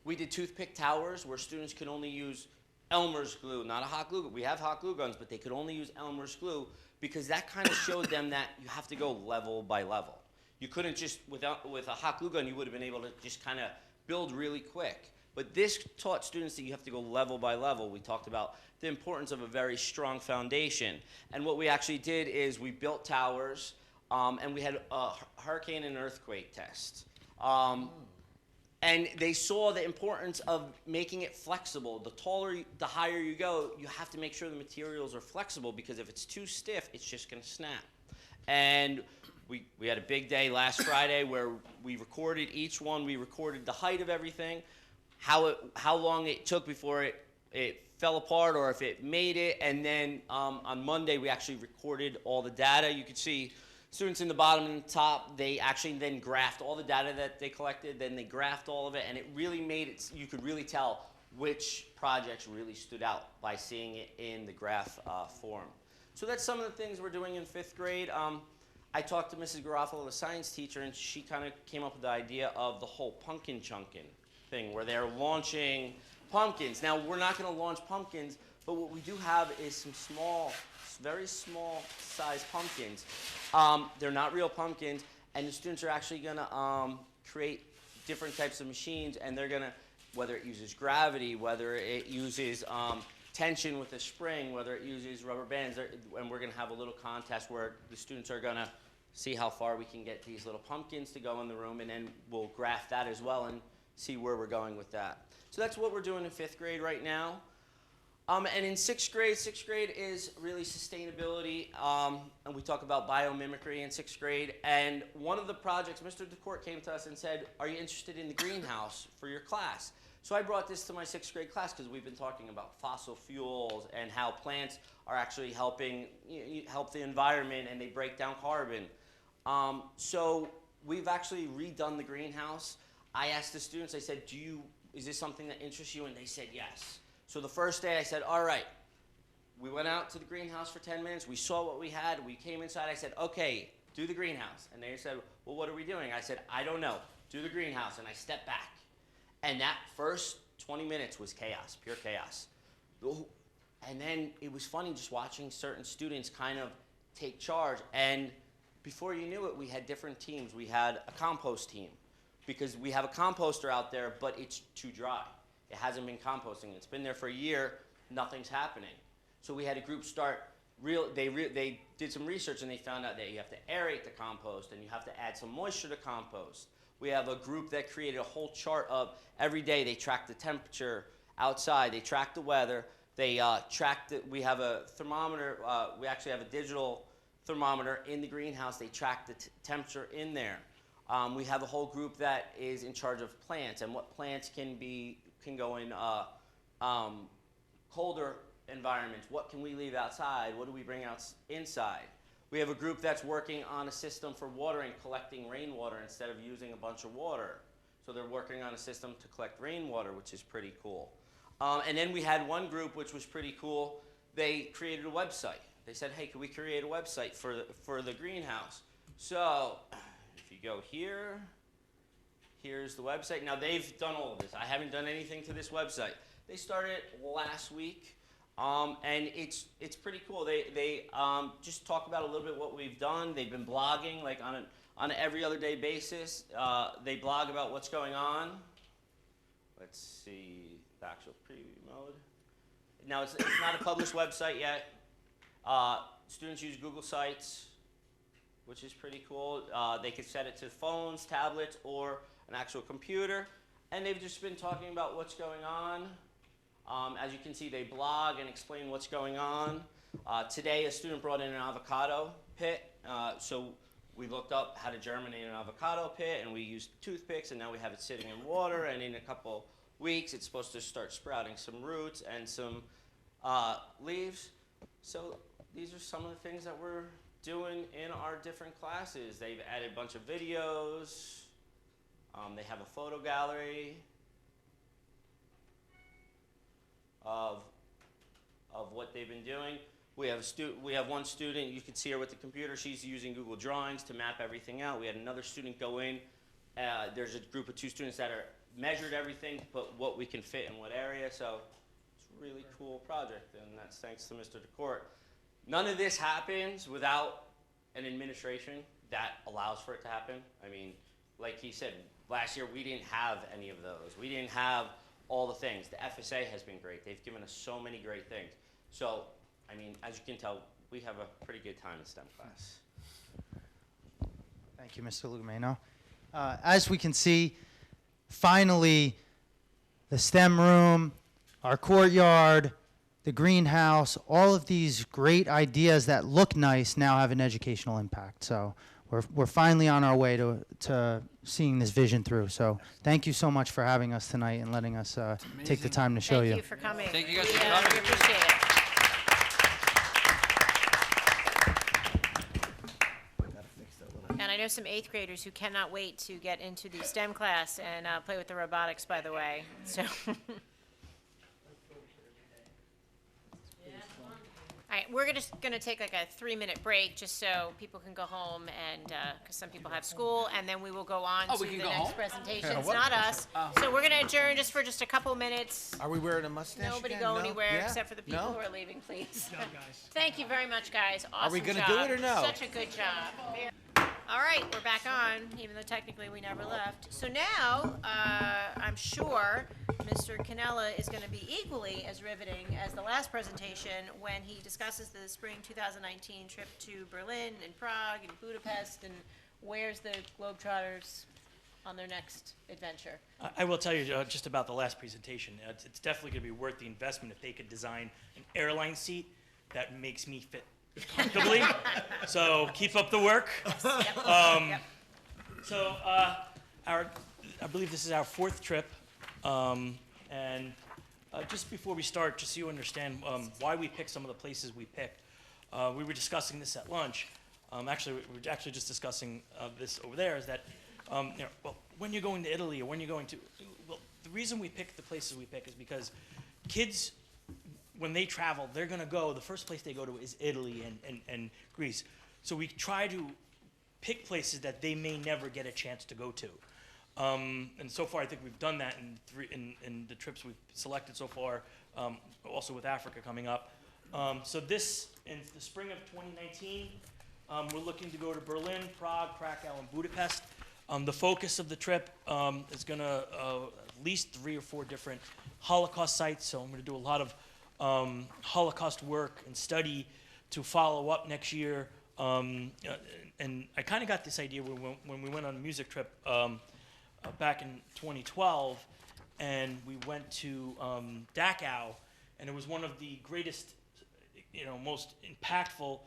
We did Toothpick Towers, where students could only use Elmer's glue, not a hot glue gun. We have hot glue guns, but they could only use Elmer's glue, because that kind of showed them that you have to go level by level. You couldn't just, with a hot glue gun, you would have been able to just kind of build really quick. But this taught students that you have to go level by level. We talked about the importance of a very strong foundation. And what we actually did is we built towers, and we had a hurricane and earthquake test. And they saw the importance of making it flexible. The higher you go, you have to make sure the materials are flexible, because if it's too stiff, it's just going to snap. And we had a big day last Friday where we recorded each one. We recorded the height of everything, how long it took before it fell apart, or if it made it. And then on Monday, we actually recorded all the data. You could see students in the bottom and the top, they actually then graphed all the data that they collected, then they graphed all of it, and it really made it, you could really tell which projects really stood out by seeing it in the graph form. So that's some of the things we're doing in 5th grade. I talked to Mrs. Garofalo, the science teacher, and she kind of came up with the idea of the whole pumpkin chunkin' thing, where they're launching pumpkins. Now, we're not going to launch pumpkins, but what we do have is some very small size pumpkins. They're not real pumpkins, and the students are actually going to create different types of machines, and they're going to, whether it uses gravity, whether it uses tension with a spring, whether it uses rubber bands, and we're going to have a little contest where the students are going to see how far we can get these little pumpkins to go in the room, and then we'll graph that as well and see where we're going with that. So that's what we're doing in 5th grade right now. And in 6th grade is really sustainability, and we talk about biomimicry in 6th grade. And one of the projects, Mr. DeCourt came to us and said, are you interested in the greenhouse for your class? So I brought this to my 6th grade class, because we've been talking about fossil fuels and how plants are actually helping help the environment, and they break down carbon. So we've actually redone the greenhouse. I asked the students, I said, is this something that interests you? And they said yes. So the first day I said, all right. We went out to the greenhouse for 10 minutes. We saw what we had. We came inside. I said, okay, do the greenhouse. And they said, well, what are we doing? I said, I don't know. Do the greenhouse. And I stepped back. And that first 20 minutes was chaos, pure chaos. And then it was funny just watching certain students kind of take charge. And before you knew it, we had different teams. We had a compost team, because we have a composter out there, but it's too dry. It hasn't been composting. It's been there for a year. Nothing's happening. So we had a group start they did some research and they found out that you have to aerate the compost and you have to add some moisture to compost. We have a group that created a whole chart of every day they track the temperature outside, they track the weather, they we have a thermometer, we actually have a digital thermometer in the greenhouse, they track the temperature in there. We have a whole group that is in charge of plants and what plants can go in colder environments. What can we leave outside? What do we bring out inside? We have a group that's working on a system for watering, collecting rainwater instead of using a bunch of water. So they're working on a system to collect rainwater, which is pretty cool. And then we had one group which was pretty cool. They created a website. They said, hey, can we create a website for the greenhouse? So if you go here, here's the website. Now they've done all of this. I haven't done anything to this website. They started last week. And it's pretty cool. They just talk about a little bit what we've done. They've been blogging like on an every other day basis. They blog about what's going on. Let's see the actual preview mode. Now it's not a published website yet. Students use Google Sites, which is pretty cool. They can set it to phones, tablets, or an actual computer. And they've just been talking about what's going on. As you can see, they blog and explain what's going on. Today, a student brought in an avocado pit. So we looked up how to germinate an avocado pit, and we used toothpicks, and now we have it sitting in water. And in a couple weeks, it's supposed to start sprouting some roots and some leaves. So these are some of the things that we're doing in our different classes. They've added a bunch of videos. They have a photo gallery of what they've been doing. We have one student, you can see her with the computer, she's using Google Drawings to map everything out. We had another student go in, there's a group of 2 students that are measured everything to put what we can fit in what area, so it's a really cool project, and that's thanks to Mr. DeCourt. None of this happens without an administration that allows for it to happen. I mean, like he said, last year we didn't have any of those. We didn't have all the things. The FSA has been great. They've given us so many great things. So, I mean, as you can tell, we have a pretty good time in STEM class.
Thank you, Mr. Lugumeno. As we can see, finally, the STEM room, our courtyard, the greenhouse, all of these great ideas that look nice now have an educational impact. So we're finally on our way to seeing this vision through. So thank you so much for having us tonight and letting us take the time to show you.
Thank you for coming.
Thank you guys for coming.
We appreciate it. And I know some 8th graders who cannot wait to get into the STEM class and play with the robotics, by the way. So. All right, we're just going to take like a 3-minute break just so people can go home and, because some people have school, and then we will go on to the next presentation. It's not us. So we're going to adjourn just for just a couple minutes.
Are we wearing a mustache
Nobody
again?
go
No?
anywhere
Yeah?
except for the people
No?
who are leaving, please.
Good job, guys.
Thank you very much, guys. Awesome
Are we gonna
job.
do it or no?
Such a good job. All right, we're back on, even though technically we never left. So now, I'm sure Mr. Cannella is going to be equally as riveting as the last presentation when he discusses the spring 2019 trip to Berlin and Prague and Budapest and where's the Globetrotters on their next adventure.
I will tell you just about the last presentation. It's definitely going to be worth the investment if they could design an airline seat that makes me fit comfortably. So keep up the work.
Yep.
So I believe this is our 4th trip. And just before we start, just so you understand why we picked some of the places we picked, we were discussing this at lunch. Actually, we were actually just discussing this over there, is that, well, when you're going to Italy or when you're going to, well, the reason we pick the places we pick is because kids, when they travel, they're going to go, the first place they go to is Italy and Greece. So we try to pick places that they may never get a chance to go to. And so far, I think we've done that in the trips we've selected so far, also with Africa coming up. So this, in the spring of 2019, we're looking to go to Berlin, Prague, Krakow, and Budapest. The focus of the trip is going to at least 3 or 4 different Holocaust sites. So I'm going to do a lot of Holocaust work and study to follow up next year. And I kind of got this idea when we went on a music trip back in 2012, and we went to Dachau, and it was one of the greatest, most impactful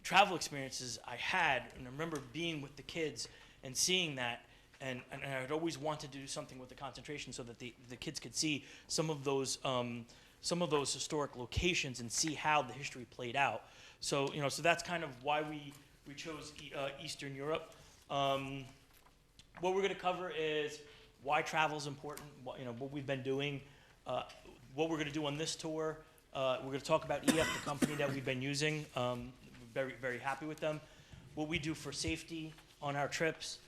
travel experiences I had. And I remember being with the kids and seeing that, and I'd always wanted to do something with the concentration so that the kids could see some of those historic locations and see how the history played out. So so that's kind of why we chose Eastern Europe. What we're going to cover is why travel is important, what we've been doing, what we're going to do on this tour. We're going to talk about EF, the company that we've been using. We're very, very happy with them. What we do for safety on our trips,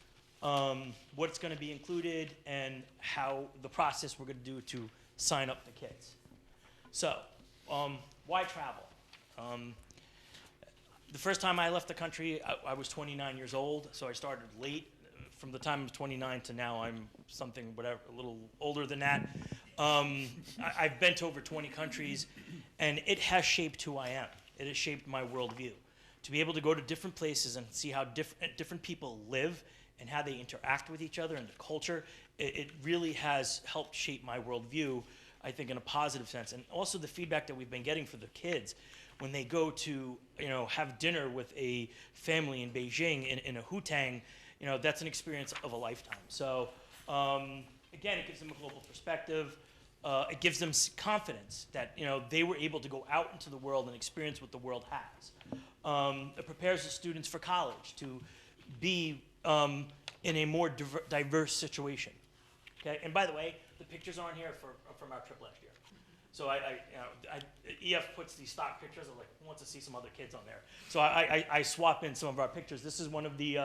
what's going to be included, and how the process we're going to do to sign up the kids. So, why travel? The first time I left the country, I was 29 years old, so I started late. From the time I was 29 to now, I'm a little older than that. I've been to over 20 countries, and it has shaped who I am. It has shaped my worldview. To be able to go to different places and see how different people live and how they interact with each other and the culture, it really has helped shape my worldview, I think, in a positive sense. And also the feedback that we've been getting for the kids when they go to, have dinner with a family in Beijing in a hutang, that's an experience of a lifetime. So, again, it gives them a global perspective. It gives them confidence that, they were able to go out into the world and experience what the world has. It prepares the students for college to be in a more diverse situation. Okay, and by the way, the pictures aren't here from our trip last year. So EF puts these stock pictures. I'm like, who wants to see some other kids on there? So I swap in some of our pictures. This is one of the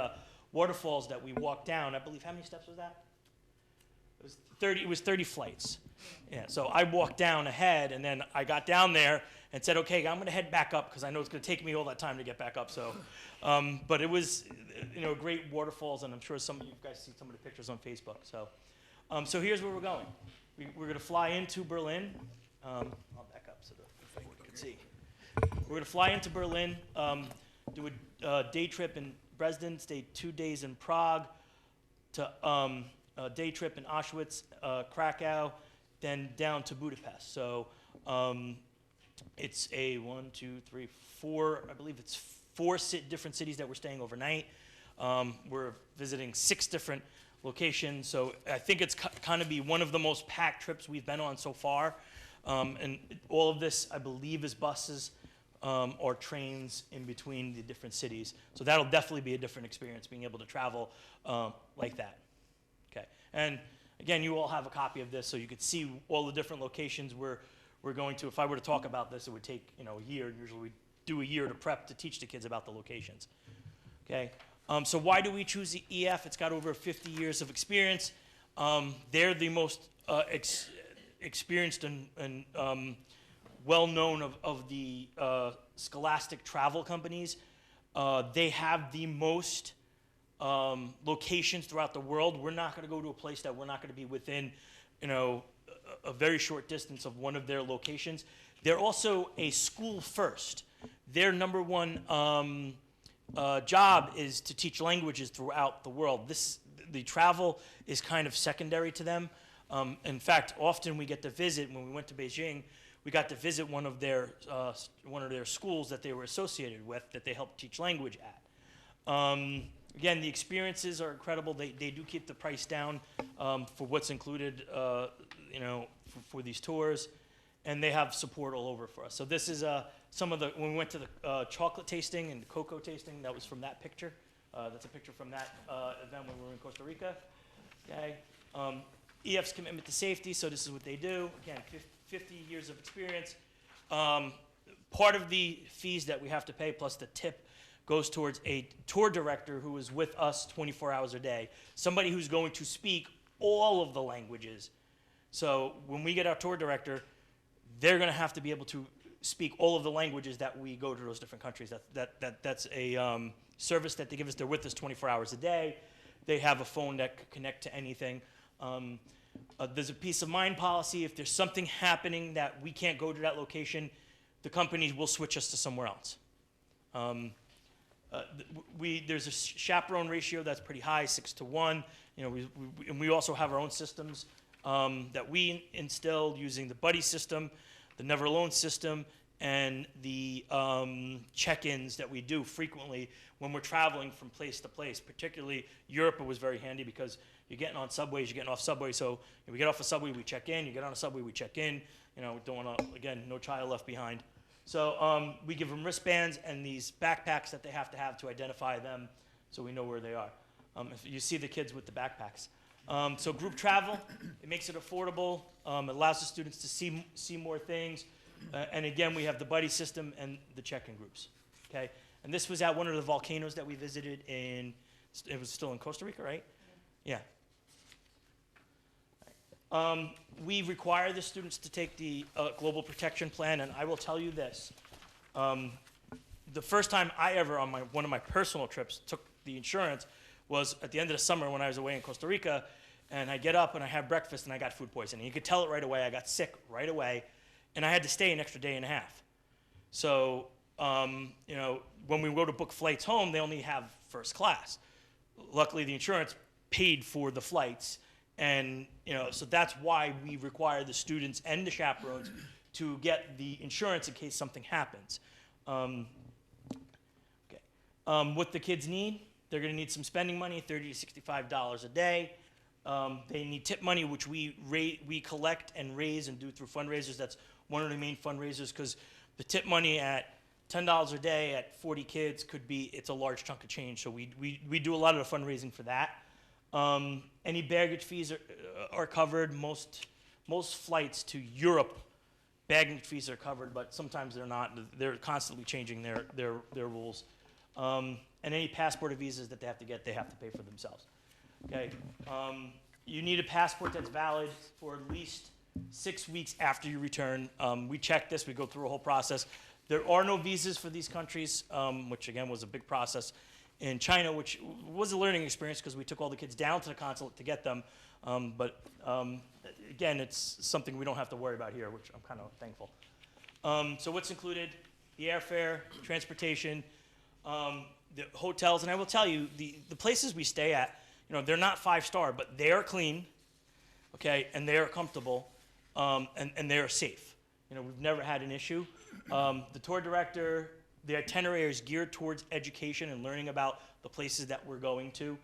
waterfalls that we walked down. I believe, how many steps was that? It was 30. It was 30 flights. Yeah. So I walked down ahead, and then I got down there and said, okay, I'm going to head back up because I know it's going to take me all that time to get back up. So, but it was, great waterfalls, and I'm sure some of you guys see some of the pictures on Facebook. So, so here's where we're going. We're going to fly into Berlin. I'll back up so that you can see. We're going to fly into Berlin, do a day trip in Dresden, stay 2 days in Prague, to a day trip in Auschwitz, Krakow, then down to Budapest. So it's a 1, 2, 3, 4. I believe it's 4 different cities that we're staying overnight. We're visiting 6 different locations. So I think it's kind of be one of the most packed trips we've been on so far. And all of this, I believe, is buses or trains in between the different cities. So that'll definitely be a different experience, being able to travel like that. Okay. And again, you all have a copy of this, so you could see all the different locations we're going to. If I were to talk about this, it would take a year. Usually we do a year to prep to teach the kids about the locations. Okay. So why do we choose the EF? It's got over 50 years of experience. They're the most experienced and well-known of the scholastic travel companies. They have the most locations throughout the world. We're not going to go to a place that we're not going to be within, a very short distance of one of their locations. They're also a school first. Their number one job is to teach languages throughout the world. The travel is kind of secondary to them. In fact, often we get to visit, when we went to Beijing, we got to visit one of their schools that they were associated with, that they helped teach language at. Again, the experiences are incredible. They do keep the price down for what's included, for these tours, and they have support all over for us. So this is some of when we went to the chocolate tasting and the cocoa tasting. That was from that picture. That's a picture from that event when we were in Costa Rica. Okay. EF's commitment to safety. So this is what they do. Again, 50 years of experience. Part of the fees that we have to pay, plus the tip, goes towards a tour director who is with us 24 hours a day, somebody who's going to speak all of the languages. So when we get our tour director, they're going to have to be able to speak all of the languages that we go to those different countries. That's a service that they give us. They're with us 24 hours a day. They have a phone that can connect to anything. There's a peace of mind policy. If there's something happening that we can't go to that location, the companies will switch us to somewhere else. There's a chaperone ratio that's pretty high, 6 to 1. You know, and we also have our own systems that we instilled using the buddy system, the never alone system, and the check-ins that we do frequently when we're traveling from place to place. Particularly Europe, it was very handy because you're getting on subways, you're getting off subways. So if we get off a subway, we check in. You get on a subway, we check in. You know, don't want to, again, no child left behind. So we give them wristbands and these backpacks that they have to identify them so we know where they are. If you see the kids with the backpacks. So group travel, it makes it affordable. It allows the students to see more things. And again, we have the buddy system and the check-in groups. Okay? And this was at one of the volcanoes that we visited in, it was still in Costa Rica, right? Yeah. We require the students to take the Global Protection Plan, and I will tell you this. The first time I ever, on one of my personal trips, took the insurance was at the end of the summer when I was away in Costa Rica, and I get up and I have breakfast and I got food poisoning. You could tell it right away. I got sick right away, and I had to stay an extra day and a half. So, you know, when we go to book flights home, they only have first class. Luckily, the insurance paid for the flights. And, you know, so that's why we require the students and the chaperones to get the insurance in case something happens. What the kids need, they're going to need some spending money, $30 to $65 a day. They need tip money, which we collect and raise and do through fundraisers. That's one of the main fundraisers because the tip money at $10 a day at 40 kids it's a large chunk of change. So we do a lot of the fundraising for that. Any baggage fees are covered. Most flights to Europe, baggage fees are covered, but sometimes they're not. They're constantly changing their rules. And any passport or visas that they have to pay for themselves. Okay. You need a passport that's valid for at least 6 weeks after you return. We check this. We go through a whole process. There are no visas for these countries, which again was a big process. In China, which was a learning experience because we took all the kids down to the consulate to get them. Again, it's something we don't have to worry about here, which I'm kind of thankful. So what's included? The airfare, transportation, the hotels, and I will tell you, the places we stay at, you know, they're not 5-star, but they are clean, okay, and they are comfortable, and they are safe. You know, we've never had an issue. The tour director, the itinerary is geared towards education and learning about the places that we're going to.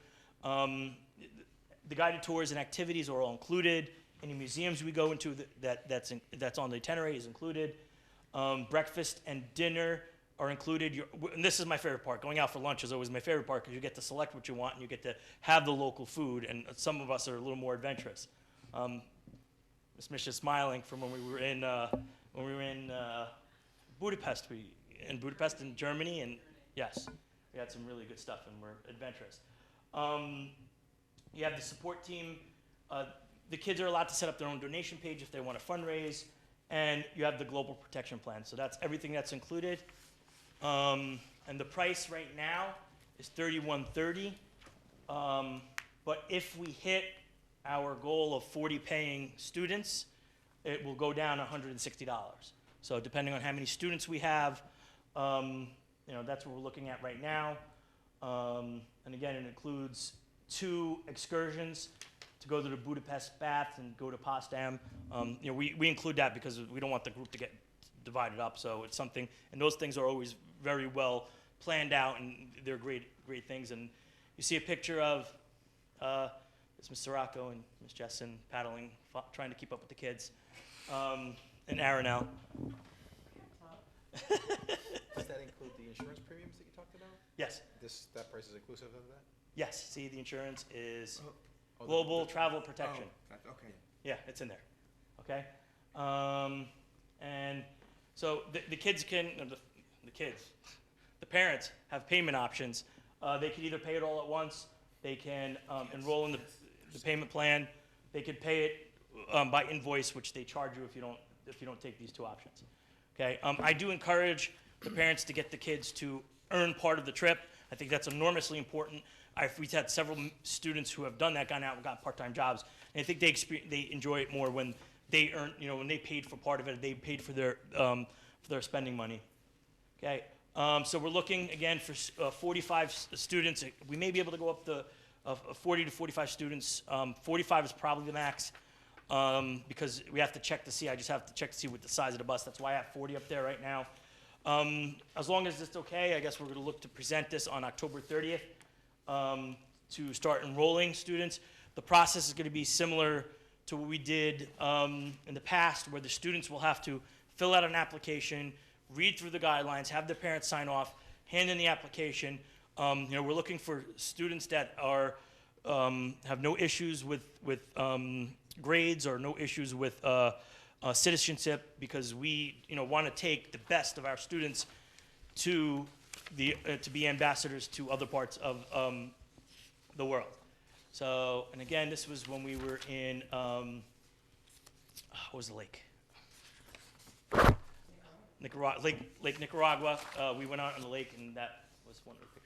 The guided tours and activities are all included. Any museums we go into that's on the itinerary is included. Breakfast and dinner are included. And this is my favorite part. Going out for lunch is always my favorite part because you get to select what you want and you get to have the local food. And some of us are a little more adventurous. Ms. Misha's smiling from when we were in Budapest. In Budapest in Germany, and yes, we had some really good stuff and we're adventurous. You have the support team. The kids are allowed to set up their own donation page if they want to fundraise, and you have the Global Protection Plan. So that's everything that's included. And the price right now is $31.30. But if we hit our goal of 40 paying students, it will go down $160. So depending on how many students we have, you know, that's what we're looking at right now. And again, it includes 2 excursions to go to the Budapest Baths and go to Potsdam. You know, we include that because we don't want the group to get divided up. So it's something, and those things are always very well planned out, and they're great things. And you see a picture of it's Mr. Rocco and Ms. Jessen paddling, trying to keep up with the kids, and Aronel.
Does that include the insurance premiums that you talked about?
Yes.
That price is inclusive of that?
Yes. See, the insurance is Global Travel Protection.
Okay.
Yeah, it's in there. Okay. And so the kids can, the parents have payment options. They can either pay it all at once. They can enroll in the payment plan. They could pay it by invoice, which they charge you if you don't take these 2 options. Okay. I do encourage the parents to get the kids to earn part of the trip. I think that's enormously important. We've had several students who have done that, gone out and got part-time jobs, and I think they enjoy it more when they earn, you know, when they paid for part of it, they paid for their spending money. Okay. So we're looking again for 45 students. We may be able to go up to 40 to 45 students. 45 is probably the max because we have to check to see. I just have to check to see what the size of the bus. That's why I have 40 up there right now. As long as it's okay, I guess we're going to look to present this on October 30th to start enrolling students. The process is going to be similar to what we did in the past, where the students will have to fill out an application, read through the guidelines, have their parents sign off, hand in the application. We're looking for students that are have no issues with grades or no issues with citizenship, because we want to take the best of our students to be ambassadors to other parts of the world. So, and again, this was when we were in what was the lake? Nicaragua, Lake Nicaragua. We went out on the lake, and that was one of the pictures.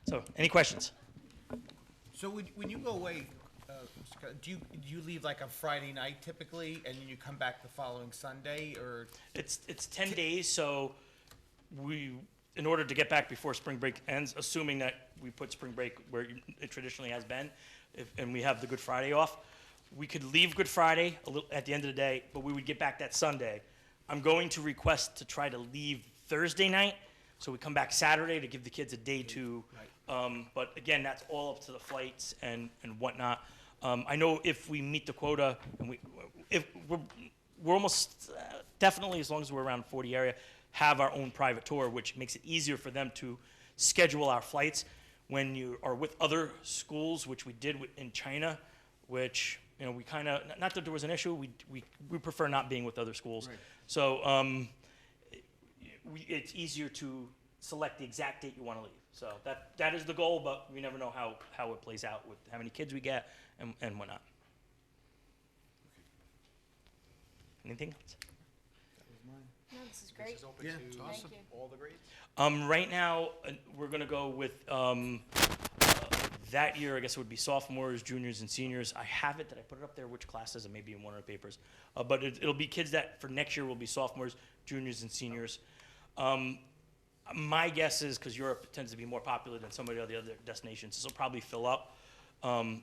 So, any questions?
So when you go away, do you leave like on Friday night typically, and then you come back the following Sunday, or?
It's 10 days, so in order to get back before spring break ends, assuming that we put spring break where it traditionally has been, and we have the Good Friday off, we could leave Good Friday at the end of the day, but we would get back that Sunday. I'm going to request to try to leave Thursday night, so we come back Saturday to give the kids a day to. But again, that's all up to the flights and whatnot. I know if we meet the quota, and we're almost definitely, as long as we're around 40 area, have our own private tour, which makes it easier for them to schedule our flights. When you are with other schools, which we did in China, which we kind of, not that there was an issue, we prefer not being with other schools. Right. So it's easier to select the exact date you want to leave. So that is the goal, but we never know how it plays out with how many kids we get and whatnot. Anything else?
No, this is great.
This is open
Yeah,
to
it's
awesome.
all the grades?
Right now, we're going to go with that year, I guess it would be sophomores, juniors, and seniors. I have it. Did I put it up there? Which classes? It may be in one of the papers. But it'll be kids that for next year will be sophomores, juniors, and seniors. My guess is, because Europe tends to be more popular than some of the other destinations, this will probably fill up.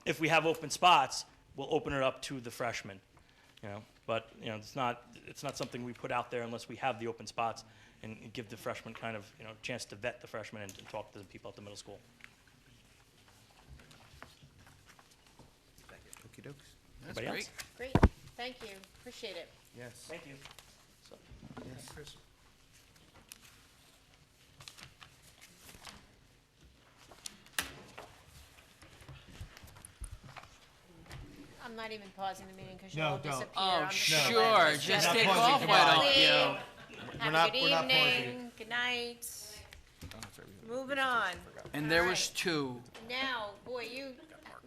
If we have open spots, we'll open it up to the freshmen. But it's not something we put out there unless we have the open spots and give the freshmen kind of a chance to vet the freshmen and talk to the people at the middle school.
Okey dokes.
That's
Anybody
great.
else?
Great, thank you, appreciate it.
Yes.
Thank you.
Yes.
Chris?
I'm not even pausing the meeting because you'll
No,
all
don't.
disappear.
Oh,
I'm just gonna
sure.
let this
Just
go.
take
pausing.
off, why don't you?
Have
not-
a good
we're not
evening, good night. Moving on.
And there
All
was
right.
two.
Now, boy,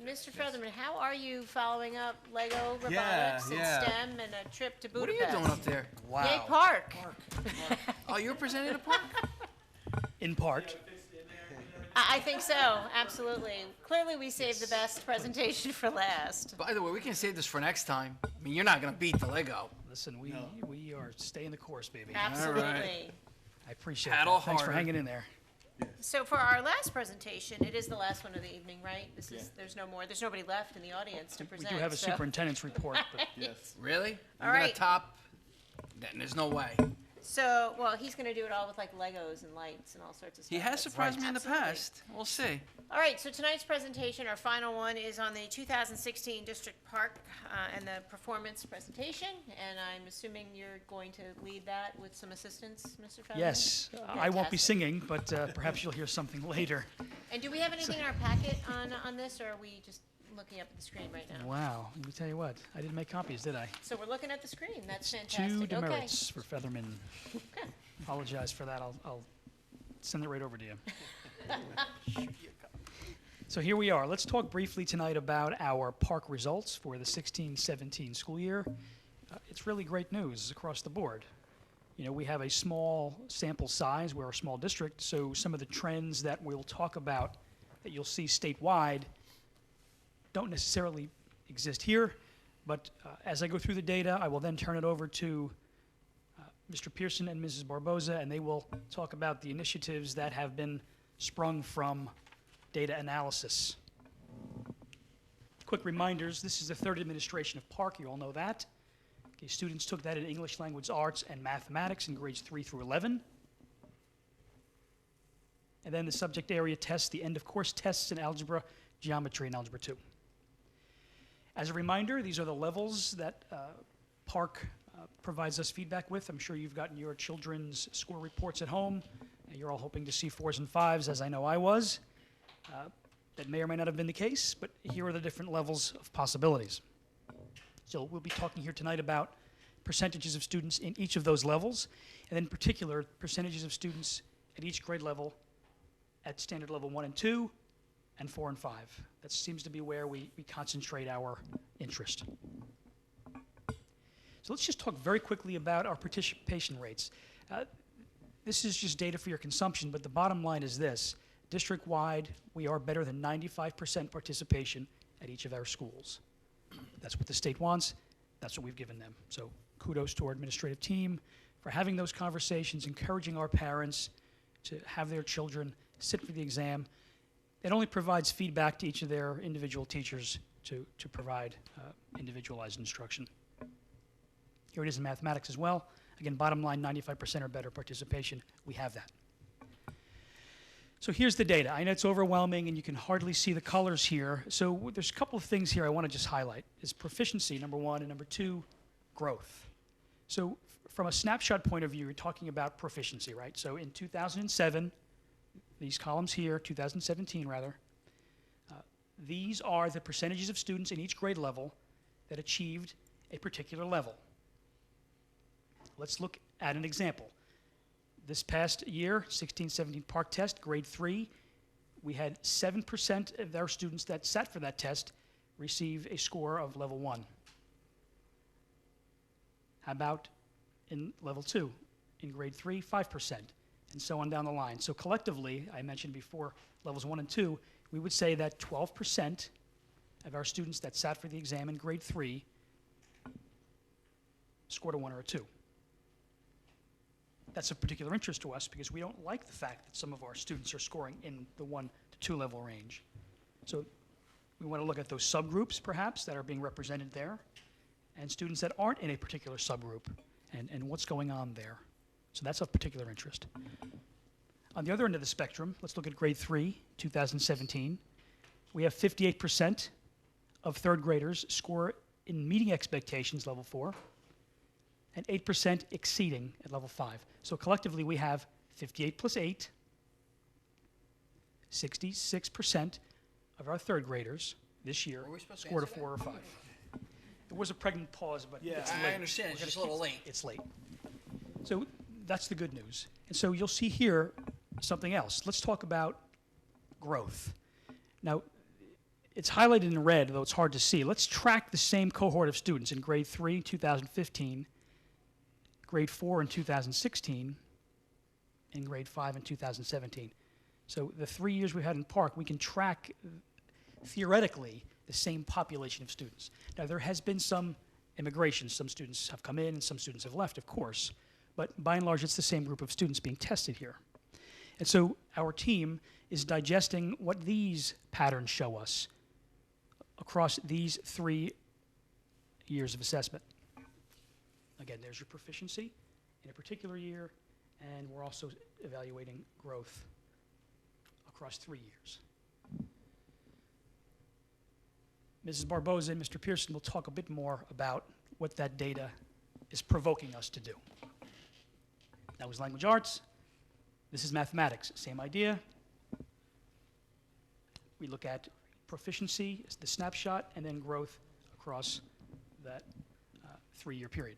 Mr. Featherman, how are you following up Lego robotics
Yeah,
and
yeah.
STEM and a trip to
What are
Budapest?
you doing up there? Wow.
Yay, Park.
Oh, you're presenting a park?
In part.
I think so, absolutely. Clearly, we saved the best presentation for last.
By the way, we can save this for next time. I mean, you're not going to beat the Lego.
Listen, we are staying the course, baby.
Absolutely.
I appreciate
Paddle
that. Thanks for
harder.
hanging in there.
So for our last presentation, it is the last one of the evening, right? There's no more, there's nobody left in the audience to
We
present.
do have a
so-
superintendent's report, but
Yes.
Really?
All
You're going
right.
to top? Then there's no way.
So, well, he's gonna do it all with like Legos and lights and all sorts of stuff.
He has
That's-
surprised me in the
Absolutely.
past. We'll see.
All right, so tonight's presentation, our final one, is on the 2016 District Park and the performance presentation. And I'm assuming you're going to lead that with some assistance, Mr. Featherman?
yes, I won't be
Fantastic.
singing, but perhaps you'll hear something later.
And do we have anything in our packet on this, or are we just looking up at the screen right now?
Wow, let me tell you what, I didn't make copies, did I?
So we're looking at the screen. That's
Two
fantastic. Okay.
demerits for Featherman. Apologize for that. I'll send it right over to you. So here we are. Let's talk briefly tonight about our park results for the 16-17 school year. It's really great news across the board. We have a small sample size. We're a small district, so some of the trends that we'll talk about that you'll see statewide don't necessarily exist here, but as I go through the data, I will then turn it over to Mr. Pearson and Mrs. Barboza, and they will talk about the initiatives that have been sprung from data analysis. Quick reminders, this is the third administration of Park, you all know that. Okay, students took that in English Language Arts and Mathematics in grades 3 through 11. And then the subject area tests, the end of course tests in algebra, geometry, and algebra 2. As a reminder, these are the levels that Park provides us feedback with. I'm sure you've gotten your children's score reports at home. You're all hoping to see 4s and 5s, as I know I was. That may or may not have been the case, but here are the different levels of possibilities. So we'll be talking here tonight about percentages of students in each of those levels, and in particular, percentages of students at each grade level at standard level 1 and 2, and 4 and 5. That seems to be where we concentrate our interest. So let's just talk very quickly about our participation rates. This is just data for your consumption, but the bottom line is this. District-wide, we are better than 95% participation at each of our schools. That's what the state wants. That's what we've given them. So kudos to our administrative team for having those conversations, encouraging our parents to have their children sit for the exam. It only provides feedback to each of their individual teachers to provide individualized instruction. Here it is in mathematics as well. Again, bottom line, 95% or better participation. We have that. So here's the data. I know it's overwhelming and you can hardly see the colors here. So there's a couple of things here I want to just highlight. Is proficiency, number one, and number two, growth. So from a snapshot point of view, you're talking about proficiency, right? So in 2007, these columns here, 2017 rather, these are the percentages of students in each grade level that achieved a particular level. Let's look at an example. This past year, 16-17 Park test, grade 3, we had 7% of our students that sat for that test receive a score of level 1. How about in level 2? In grade 3, 5%, and so on down the line. So collectively, I mentioned before, levels 1 and 2, we would say that 12% of our students that sat for the exam in grade 3 scored a 1 or a 2. That's of particular interest to us because we don't like the fact that some of our students are scoring in the 1 to 2 level range. So we want to look at those subgroups, perhaps, that are being represented there, and students that aren't in a particular subgroup, and what's going on there. So that's of particular interest. On the other end of the spectrum, let's look at grade 3, 2017. We have 58% of third graders score in meeting expectations, level 4, and 8% exceeding at level 5. So collectively, we have 58 plus 8, 66% of our third graders this year scored a 4 or 5. There was a pregnant pause, but it's late.
I understand. It's just a little late.
It's late. So that's the good news. And so you'll see here something else. Let's talk about growth. Now, it's highlighted in red, though it's hard to see. Let's track the same cohort of students in grade 3, 2015, grade 4 in 2016, and grade 5 in 2017. So the 3 years we had in Park, we can track, theoretically, the same population of students. Now, there has been some immigration. Some students have come in and some students have left, of course. But by and large, it's the same group of students being tested here. And so our team is digesting what these patterns show us across these 3 years of assessment. Again, there's your proficiency in a particular year, and we're also evaluating growth across 3 years. Mrs. Barboza and Mr. Pearson will talk a bit more about what that data is provoking us to do. That was language arts. This is mathematics, same idea. We look at proficiency, the snapshot, and then growth across that 3-year period.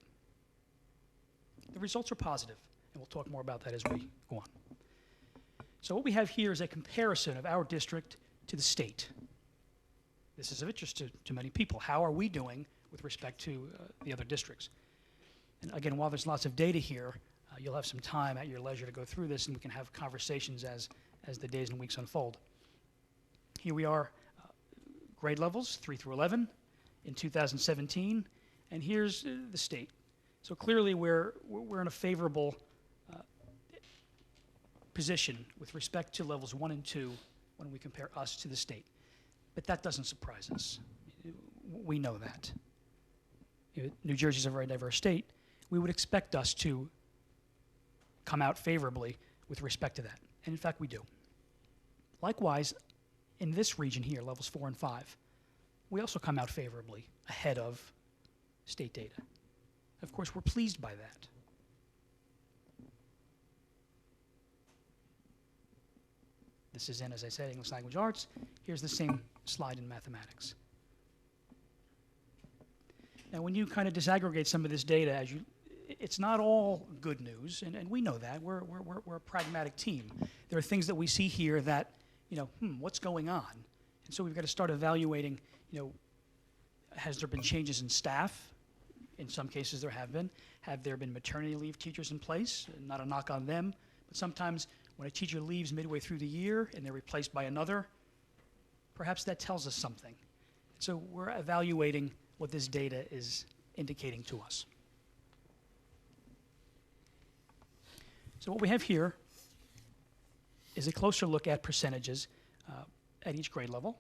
The results are positive, and we'll talk more about that as we go on. So what we have here is a comparison of our district to the state. This is of interest to many people. How are we doing with respect to the other districts? And again, while there's lots of data here, you'll have some time at your leisure to go through this, and we can have conversations as the days and weeks unfold. Here we are, grade levels, 3 through 11, in 2017, and here's the state. So clearly, we're in a favorable position with respect to levels 1 and 2 when we compare us to the state. But that doesn't surprise us. We know that. New Jersey's a very diverse state. We would expect us to come out favorably with respect to that. And in fact, we do. Likewise, in this region here, levels 4 and 5, we also come out favorably ahead of state data. Of course, we're pleased by that. This is in, as I said, English language arts. Here's the same slide in mathematics. Now, when you kind of disaggregate some of this data, it's not all good news, and we know that. We're a pragmatic team. There are things that we see here that, what's going on? And so we've got to start evaluating, has there been changes in staff? In some cases there have been. Have there been maternity leave teachers in place? Not a knock on them, but sometimes when a teacher leaves midway through the year and they're replaced by another, perhaps that tells us something. So we're evaluating what this data is indicating to us. So what we have here is a closer look at percentages at each grade level.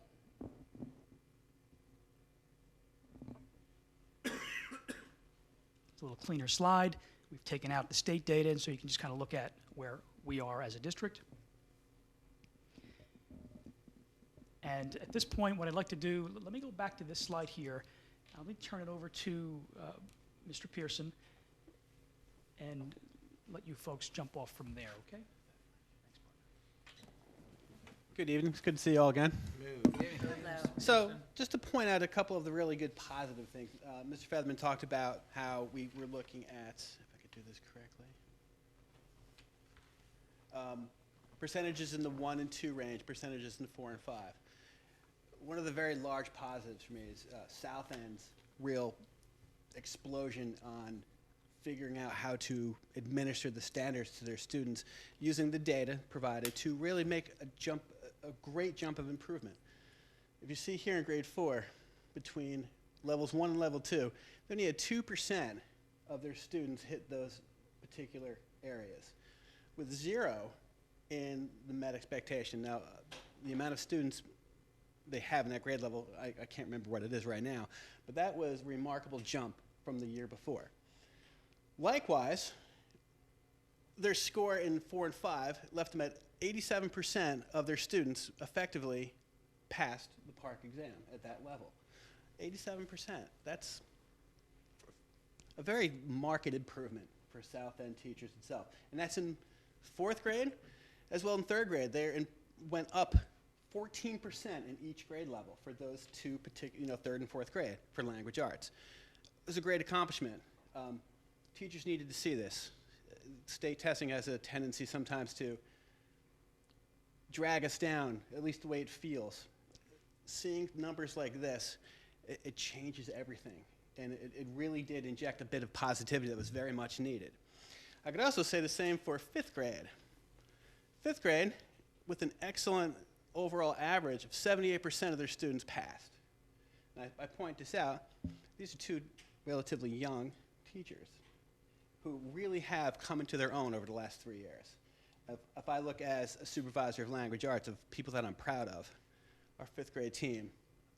It's a little cleaner slide. We've taken out the state data, and so you can just kind of look at where we are as a district. And at this point, what I'd like to do, let me go back to this slide here. Let me turn it over to Mr. Pearson and let you folks jump off from there, okay?
Good evening. It's good to see you all again. So, just to point out a couple of the really good positive things. Mr. Featherman talked about how we were looking at, if I could do this correctly, percentages in the 1 and 2 range, percentages in the 4 and 5. One of the very large positives for me is South End's real explosion on figuring out how to administer the standards to their students using the data provided to really make a great jump of improvement. If you see here in grade 4, between levels 1 and level 2, they only had 2% of their students hit those particular areas, with 0 in the met expectation. Now, the amount of students they have in that grade level, I can't remember what it is right now, but that was a remarkable jump from the year before. Likewise, their score in 4 and 5 left them at 87% of their students effectively passed the PARCC exam at that level. 87%. That's a very marked improvement for South End teachers itself. And that's in 4th grade as well in 3rd grade. They went up 14% in each grade level for those two particular, 3rd and 4th grade for language arts. It was a great accomplishment. Teachers needed to see this. State testing has a tendency sometimes to drag us down, at least the way it feels. Seeing numbers like this, it changes everything. And it really did inject a bit of positivity that was very much needed. I could also say the same for 5th grade. 5th grade, with an excellent overall average of 78% of their students passed. And I point this out. These are two relatively young teachers who really have come into their own over the last 3 years. If I look as a supervisor of language arts, of people that I'm proud of, our 5th grade team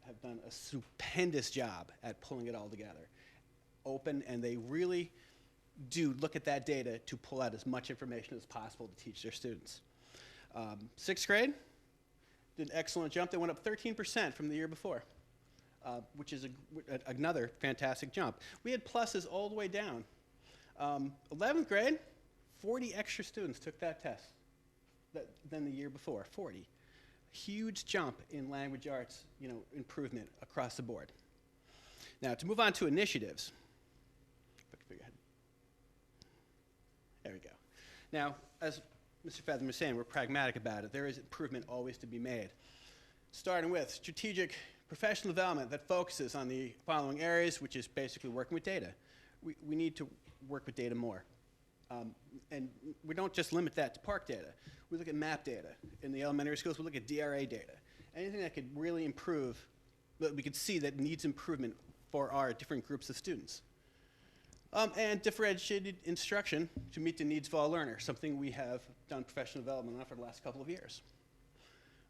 have done a stupendous job at pulling it all together. Open, and they really do look at that data to pull out as much information as possible to teach their students. 6th grade did an excellent jump. They went up 13% from the year before, which is another fantastic jump. We had pluses all the way down. 11th grade, 40 extra students took that test than the year before, 40. Huge jump in language arts, improvement across the board. Now, to move on to initiatives. There we go. Now, as Mr. Featherman was saying, we're pragmatic about it. There is improvement always to be made. Starting with strategic professional development that focuses on the following areas, which is basically working with data. We need to work with data more. And we don't just limit that to PARCC data. We look at MAP data. In the elementary schools, we look at DRA data. Anything that could really improve, that we could see that needs improvement for our different groups of students. And differentiated instruction to meet the needs of all learners, something we have done professional development on for the last couple of years.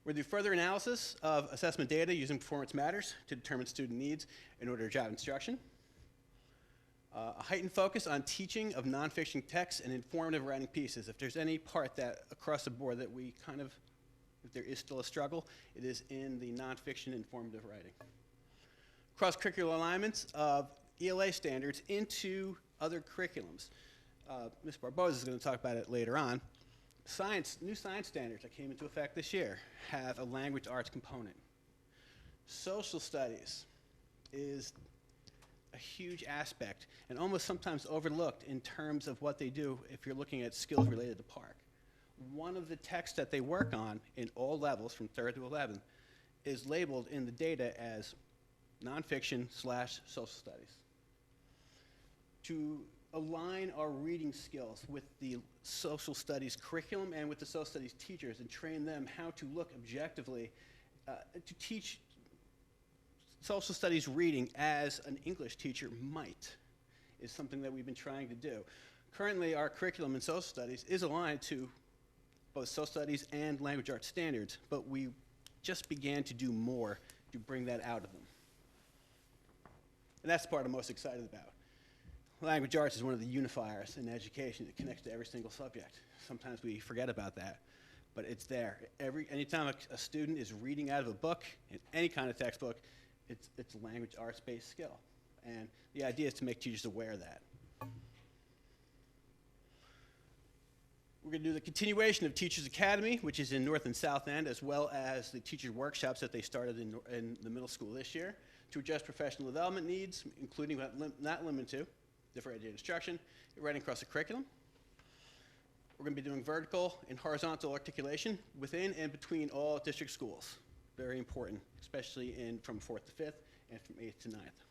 We're going to do further analysis of assessment data using Performance Matters to determine student needs in order to drive instruction. A heightened focus on teaching of nonfiction texts and informative writing pieces. If there's any part that across the board that we kind of, if there is still a struggle, it is in the nonfiction informative writing. Cross-curricular alignments of ELA standards into other curriculums. Ms. Barbosa is going to talk about it later on. New science standards that came into effect this year have a language arts component. Social studies is a huge aspect and almost sometimes overlooked in terms of what they do if you're looking at skills related to Park. One of the texts that they work on in all levels from 3rd to 11 is labeled in the data as nonfiction/social studies. To align our reading skills with the social studies curriculum and with the social studies teachers and train them how to look objectively to teach social studies reading as an English teacher might is something that we've been trying to do. Currently, our curriculum in social studies is aligned to both social studies and language arts standards, but we just began to do more to bring that out of them. And that's the part I'm most excited about. Language arts is one of the unifiers in education. It connects to every single subject. Sometimes we forget about that, but it's there. Anytime a student is reading out of a book, in any kind of textbook, it's a language arts-based skill. And the idea is to make teachers aware of that. We're going to do the continuation of Teachers Academy, which is in North and South End, as well as the teachers' workshops that they started in the middle school this year to address professional development needs, including but not limited to differentiated instruction, writing across the curriculum. We're going to be doing vertical and horizontal articulation within and between all district schools. Very important, especially from 4th to 5th and from 8th to 9th.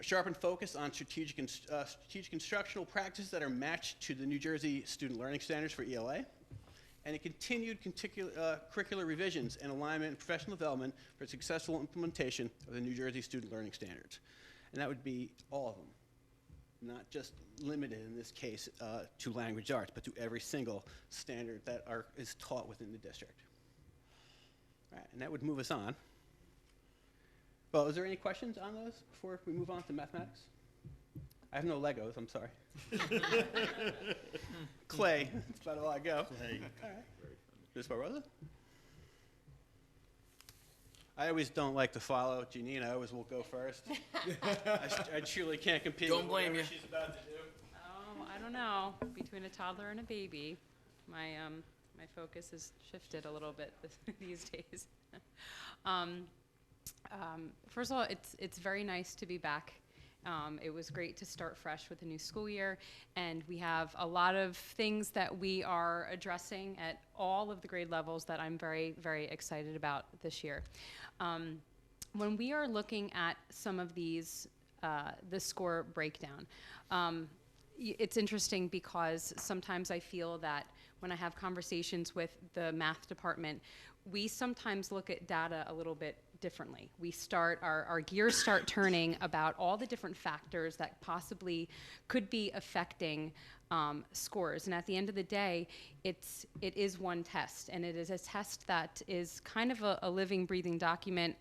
A sharpened focus on strategic instructional practices that are matched to the New Jersey Student Learning Standards for ELA, and a continued curricular revisions and alignment and professional development for successful implementation of the New Jersey Student Learning Standards. And that would be all of them, not just limited in this case to language arts, but to every single standard that is taught within the district. All right, and that would move us on. Well, is there any questions on those before we move on to mathematics? I have no Legos, I'm sorry. Clay, that's about all I go. Clay. All right. Ms. Barbosa? I always don't like to follow Janine. I always will go first. I truly can't compete with whatever she's about to do.
Oh, I don't know. Between a toddler and a baby, my focus has shifted a little bit these days. First of all, it's very nice to be back. It was great to start fresh with a new school year, and we have a lot of things that we are addressing at all of the grade levels that I'm very, very excited about this year. When we are looking at some of these, the score breakdown, it's interesting because sometimes I feel that when I have conversations with the math department, we sometimes look at data a little bit differently. We start, our gears start turning about all the different factors that possibly could be affecting scores. And at the end of the day, it is one test, and it is a test that is kind of a living, breathing document.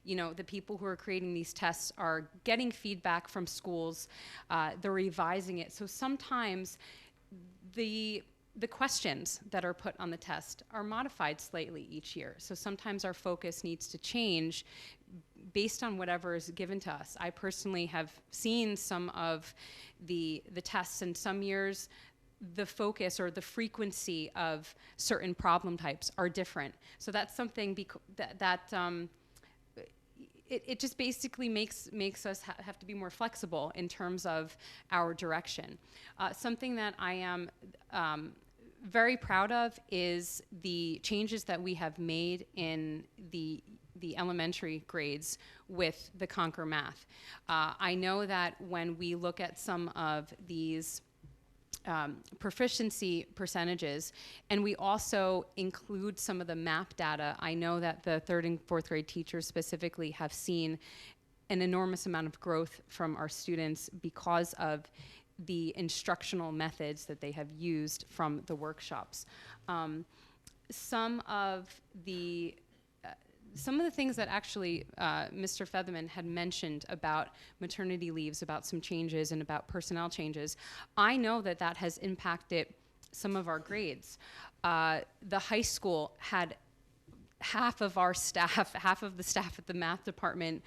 You know, the people who are creating these tests are getting feedback from schools. They're revising it. So sometimes the questions that are put on the test are modified slightly each year. So sometimes our focus needs to change based on whatever is given to us. I personally have seen some of the tests, and some years the focus or the frequency of certain problem types are different. So that's something it just basically makes us have to be more flexible in terms of our direction. Something that I am very proud of is the changes that we have made in the elementary grades with the Conquer Math. I know that when we look at some of these proficiency percentages, and we also include some of the MAP data, I know that the 3rd and 4th grade teachers specifically have seen an enormous amount of growth from our students because of the instructional methods that they have used from the workshops. Some of the things that actually Mr. Featherman had mentioned about maternity leaves, about some changes and about personnel changes, I know that that has impacted some of our grades. The high school had half of the staff at the math department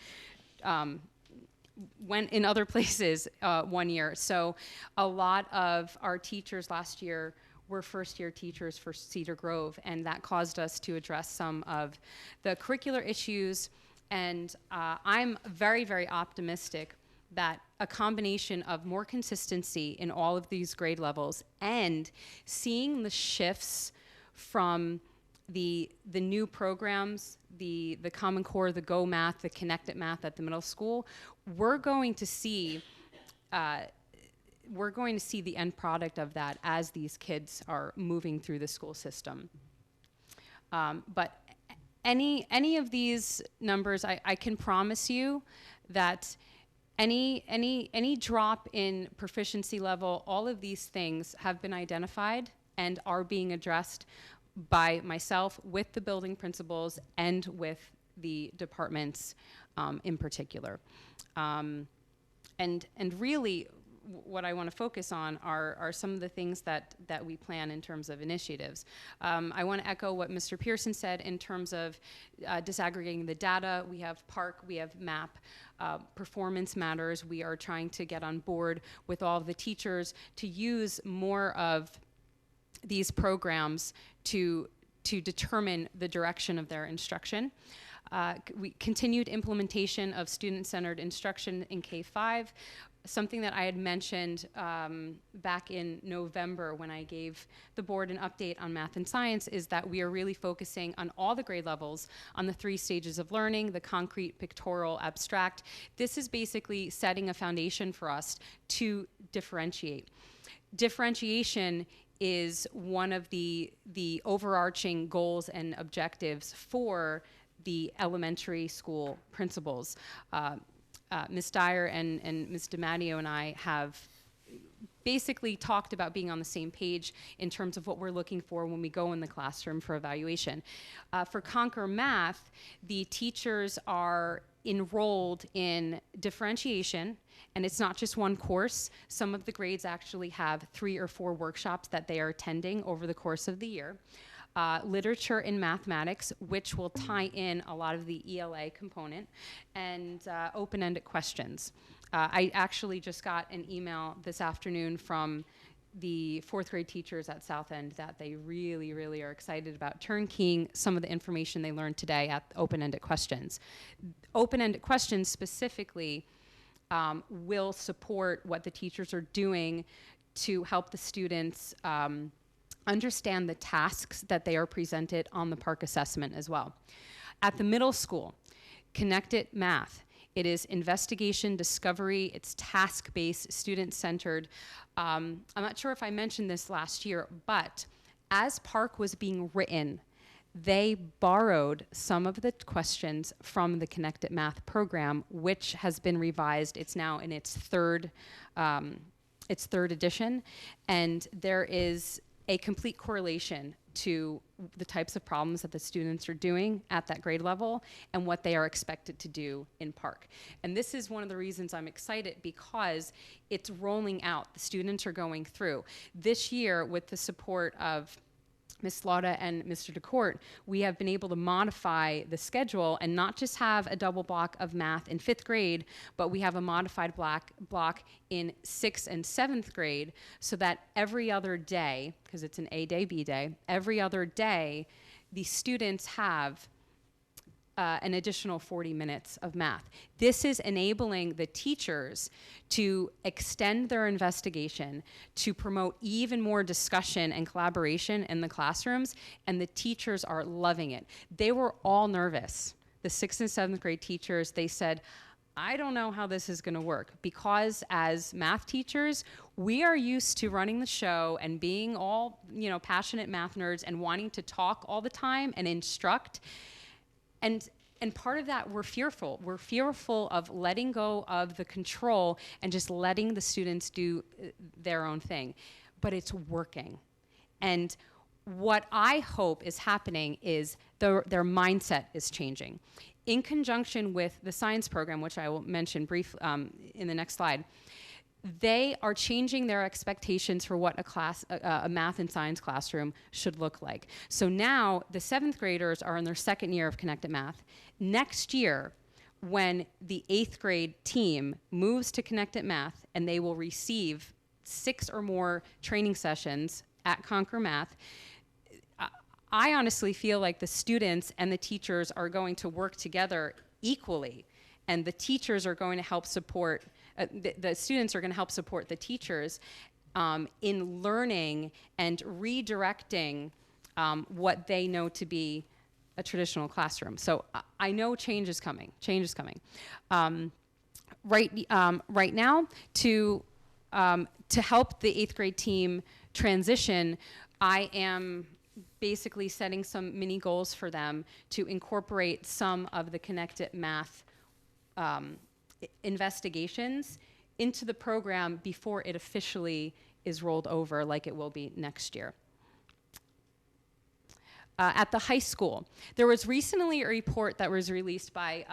went in other places 1 year. So a lot of our teachers last year were first-year teachers for Cedar Grove, and that caused us to address some of the curricular issues. And I'm very, very optimistic that a combination of more consistency in all of these grade levels and seeing the shifts from the new programs, the Common Core, the Go Math, the Connected Math at the middle school, we're going to see the end product of that as these kids are moving through the school system. But any of these numbers, I can promise you that any drop in proficiency level, all of these things have been identified and are being addressed by myself with the building principals and with the departments in particular. And really, what I want to focus on are some of the things that we plan in terms of initiatives. I want to echo what Mr. Pearson said in terms of disaggregating the data. We have PARC, we have MAP, performance matters. We are trying to get on board with all of the teachers to use more of these programs to determine the direction of their instruction. We continued implementation of student-centered instruction in K-5, something that I had mentioned back in November when I gave the board an update on math and science is that we are really focusing on all the grade levels on the 3 stages of learning, the concrete, pictorial, abstract. This is basically setting a foundation for us to differentiate. Differentiation is one of the overarching goals and objectives for the elementary school principals. Ms. Dyer and Ms. DiMatteo and I have basically talked about being on the same page in terms of what we're looking for when we go in the classroom for evaluation. For Conquer Math, the teachers are enrolled in differentiation, and it's not just one course. Some of the grades actually have 3 or 4 workshops that they are attending over the course of the year. Literature and mathematics, which will tie in a lot of the ELA component, and open-ended questions. I actually just got an email this afternoon from the 4th grade teachers at South End that they really, really are excited about turnkeying some of the information they learned today at open-ended questions. Open-ended questions specifically will support what the teachers are doing to help the students understand the tasks that they are presented on the PARC assessment as well. At the middle school, Connected Math. It is investigation, discovery, it's task-based, student-centered. I'm not sure if I mentioned this last year, but as PARC was being written, they borrowed some of the questions from the Connected Math program, which has been revised. It's now in its third edition, and there is a complete correlation to the types of problems that the students are doing at that grade level and what they are expected to do in PARC. And this is one of the reasons I'm excited, because it's rolling out. The students are going through. This year, with the support of Ms. Slaughter and Mr. DeCourt, we have been able to modify the schedule and not just have a double block of math in 5th grade, but we have a modified block in 6th and 7th grade, so that every other day, because it's an A day, B day, every other day, the students have an additional 40 minutes of math. This is enabling the teachers to extend their investigation, to promote even more discussion and collaboration in the classrooms, and the teachers are loving it. They were all nervous. The 6th and 7th grade teachers, they said, I don't know how this is going to work, because as math teachers, we are used to running the show and being all, passionate math nerds and wanting to talk all the time and instruct. And And part of that, we're fearful. We're fearful of letting go of the control and just letting the students do their own thing. But it's working. And what I hope is happening is their mindset is changing. In conjunction with the science program, which I will mention briefly in the next slide, they are changing their expectations for what a math and science classroom should look like. So now the 7th graders are in their 2nd year of Connected Math. Next year, when the 8th grade team moves to Connected Math and they will receive 6 or more training sessions at Conquer Math, I honestly feel like the students and the teachers are going to work together equally, and the teachers are going to help support the students are going to help support the teachers in learning and redirecting what they know to be a traditional classroom. So I know change is coming. Change is coming. Right now, to help the 8th grade team transition, I am basically setting some mini goals for them to incorporate some of the Connected Math investigations into the program before it officially is rolled over like it will be next year. At the high school, there was recently a report that was released by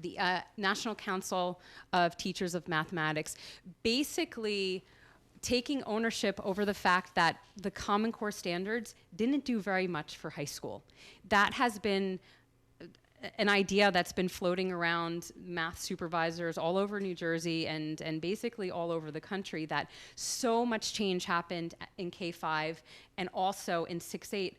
the National Council of Teachers of Mathematics, basically taking ownership over the fact that the Common Core standards didn't do very much for high school. That has been an idea that's been floating around math supervisors all over New Jersey and basically all over the country, that so much change happened in K-5 and also in 6-8.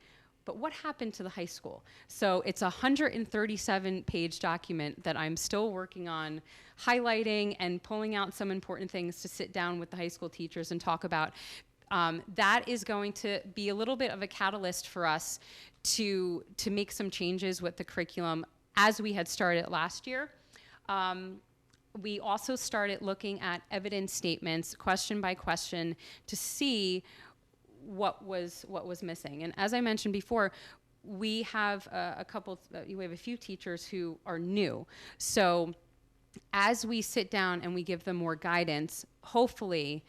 But what happened to the high school? So it's a 137-page document that I'm still working on highlighting and pulling out some important things to sit down with the high school teachers and talk about. That is going to be a little bit of a catalyst for us to make some changes with the curriculum as we had started last year. We also started looking at evidence statements, question by question, to see what was missing. And as I mentioned before, we have we have a few teachers who are new. So as we sit down and we give them more guidance, hopefully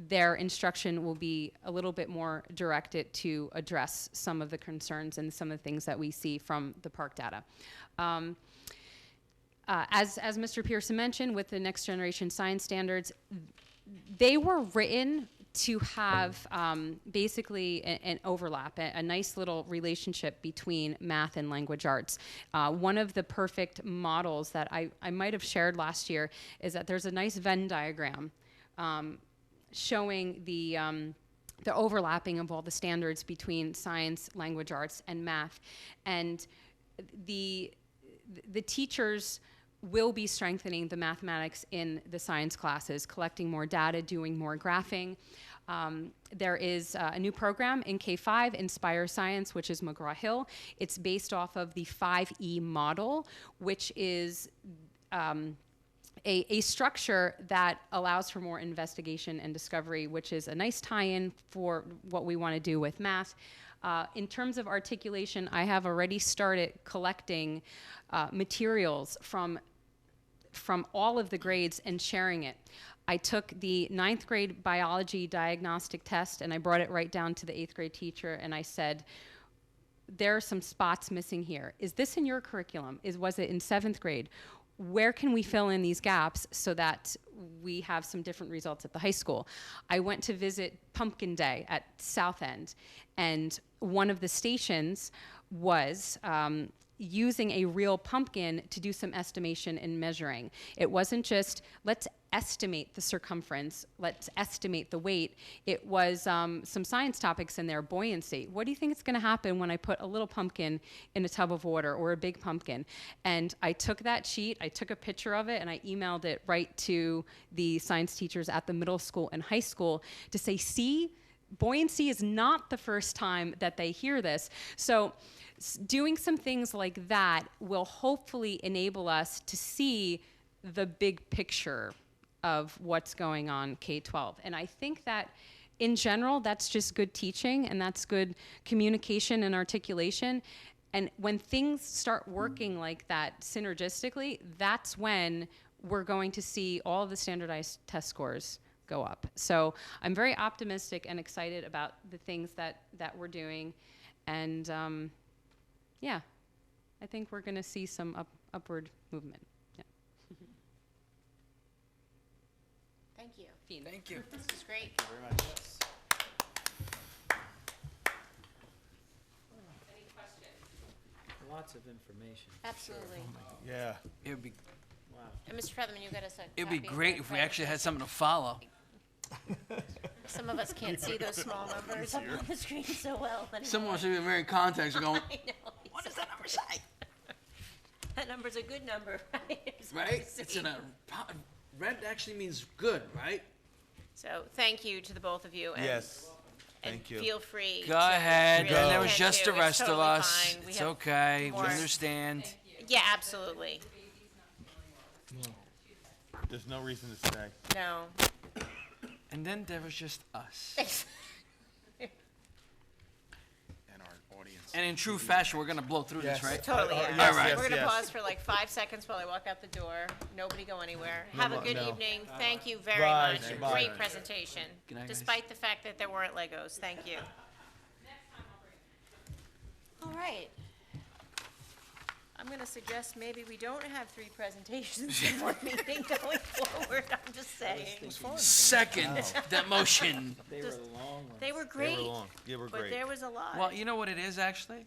their instruction will be a little bit more directed to address some of the concerns and some of the things that we see from the park data. As Mr. Pearson mentioned, with the next generation science standards, they were written to have basically an overlap, a nice little relationship between math and language arts. One of the perfect models that I might have shared last year is that there's a nice Venn diagram showing the overlapping of all the standards between science, language arts, and math. And the teachers will be strengthening the mathematics in the science classes, collecting more data, doing more graphing. There is a new program in K-5, Inspire Science, which is McGraw-Hill. It's based off of the 5E model, which is a structure that allows for more investigation and discovery, which is a nice tie-in for what we want to do with math. In terms of articulation, I have already started collecting materials from all of the grades and sharing it. I took the 9th grade biology diagnostic test and I brought it right down to the 8th grade teacher and I said, there are some spots missing here. Is this in your curriculum? Was it in 7th grade? Where can we fill in these gaps so that we have some different results at the high school? I went to visit Pumpkin Day at South End, and one of the stations was using a real pumpkin to do some estimation and measuring. It wasn't just, let's estimate the circumference, let's estimate the weight. It was some science topics in there, buoyancy. What do you think is gonna happen when I put a little pumpkin in a tub of water or a big pumpkin? And I took that sheet, I took a picture of it, and I emailed it right to the science teachers at the middle school and high school to say, see, buoyancy is not the first time that they hear this. So doing some things like that will hopefully enable us to see the big picture of what's going on K-12. And I think that in general, that's just good teaching and that's good communication and articulation. And when things start working like that synergistically, that's when we're going to see all of the standardized test scores go up. So I'm very optimistic and excited about the things that we're doing. And yeah, I think we're going to see some upward movement. Yeah.
Thank you.
Thank you.
This is great.
Thank you very much.
Any questions?
Lots of information.
Absolutely.
Yeah.
It would be
Wow.
And Mr. Featherman, you got us a
it'd be
copy of
great
the
if we actually had
presentation.
something to follow.
Some of us can't see those small numbers up on the screen so well. But
Someone should be very in context going,
I know.
what does that number say?
That number's a good number, right? It's hard
Right?
to
It's
see.
in a red actually means good, right?
So thank you to the both of you. And,
Yes.
and
Thank you.
feel free.
Go
to
ahead.
really
And there was
attend
just
to.
the
It's
rest of
totally
us.
fine. We
It's
have
okay. We
more-
understand.
Yeah, absolutely.
There's no reason to stay.
No.
And then there was just us.
And our audience.
And in true fashion, we're going to blow through this, right?
Totally. Yeah.
All right.
We're going to pause for like 5 seconds while I walk out the door. Nobody go anywhere. Have a good evening. Thank you very
Bye.
much.
Bye.
Great presentation.
Good night, guys.
Despite the fact that there weren't Legos. Thank you. All right. I'm going to suggest maybe we don't have 3 presentations in one meeting going forward. I'm just saying.
Second, that motion.
They were
Just-
long ones.
They were great.
They were long. They were
But
great.
there was a lot.
Well, you know what it is, actually?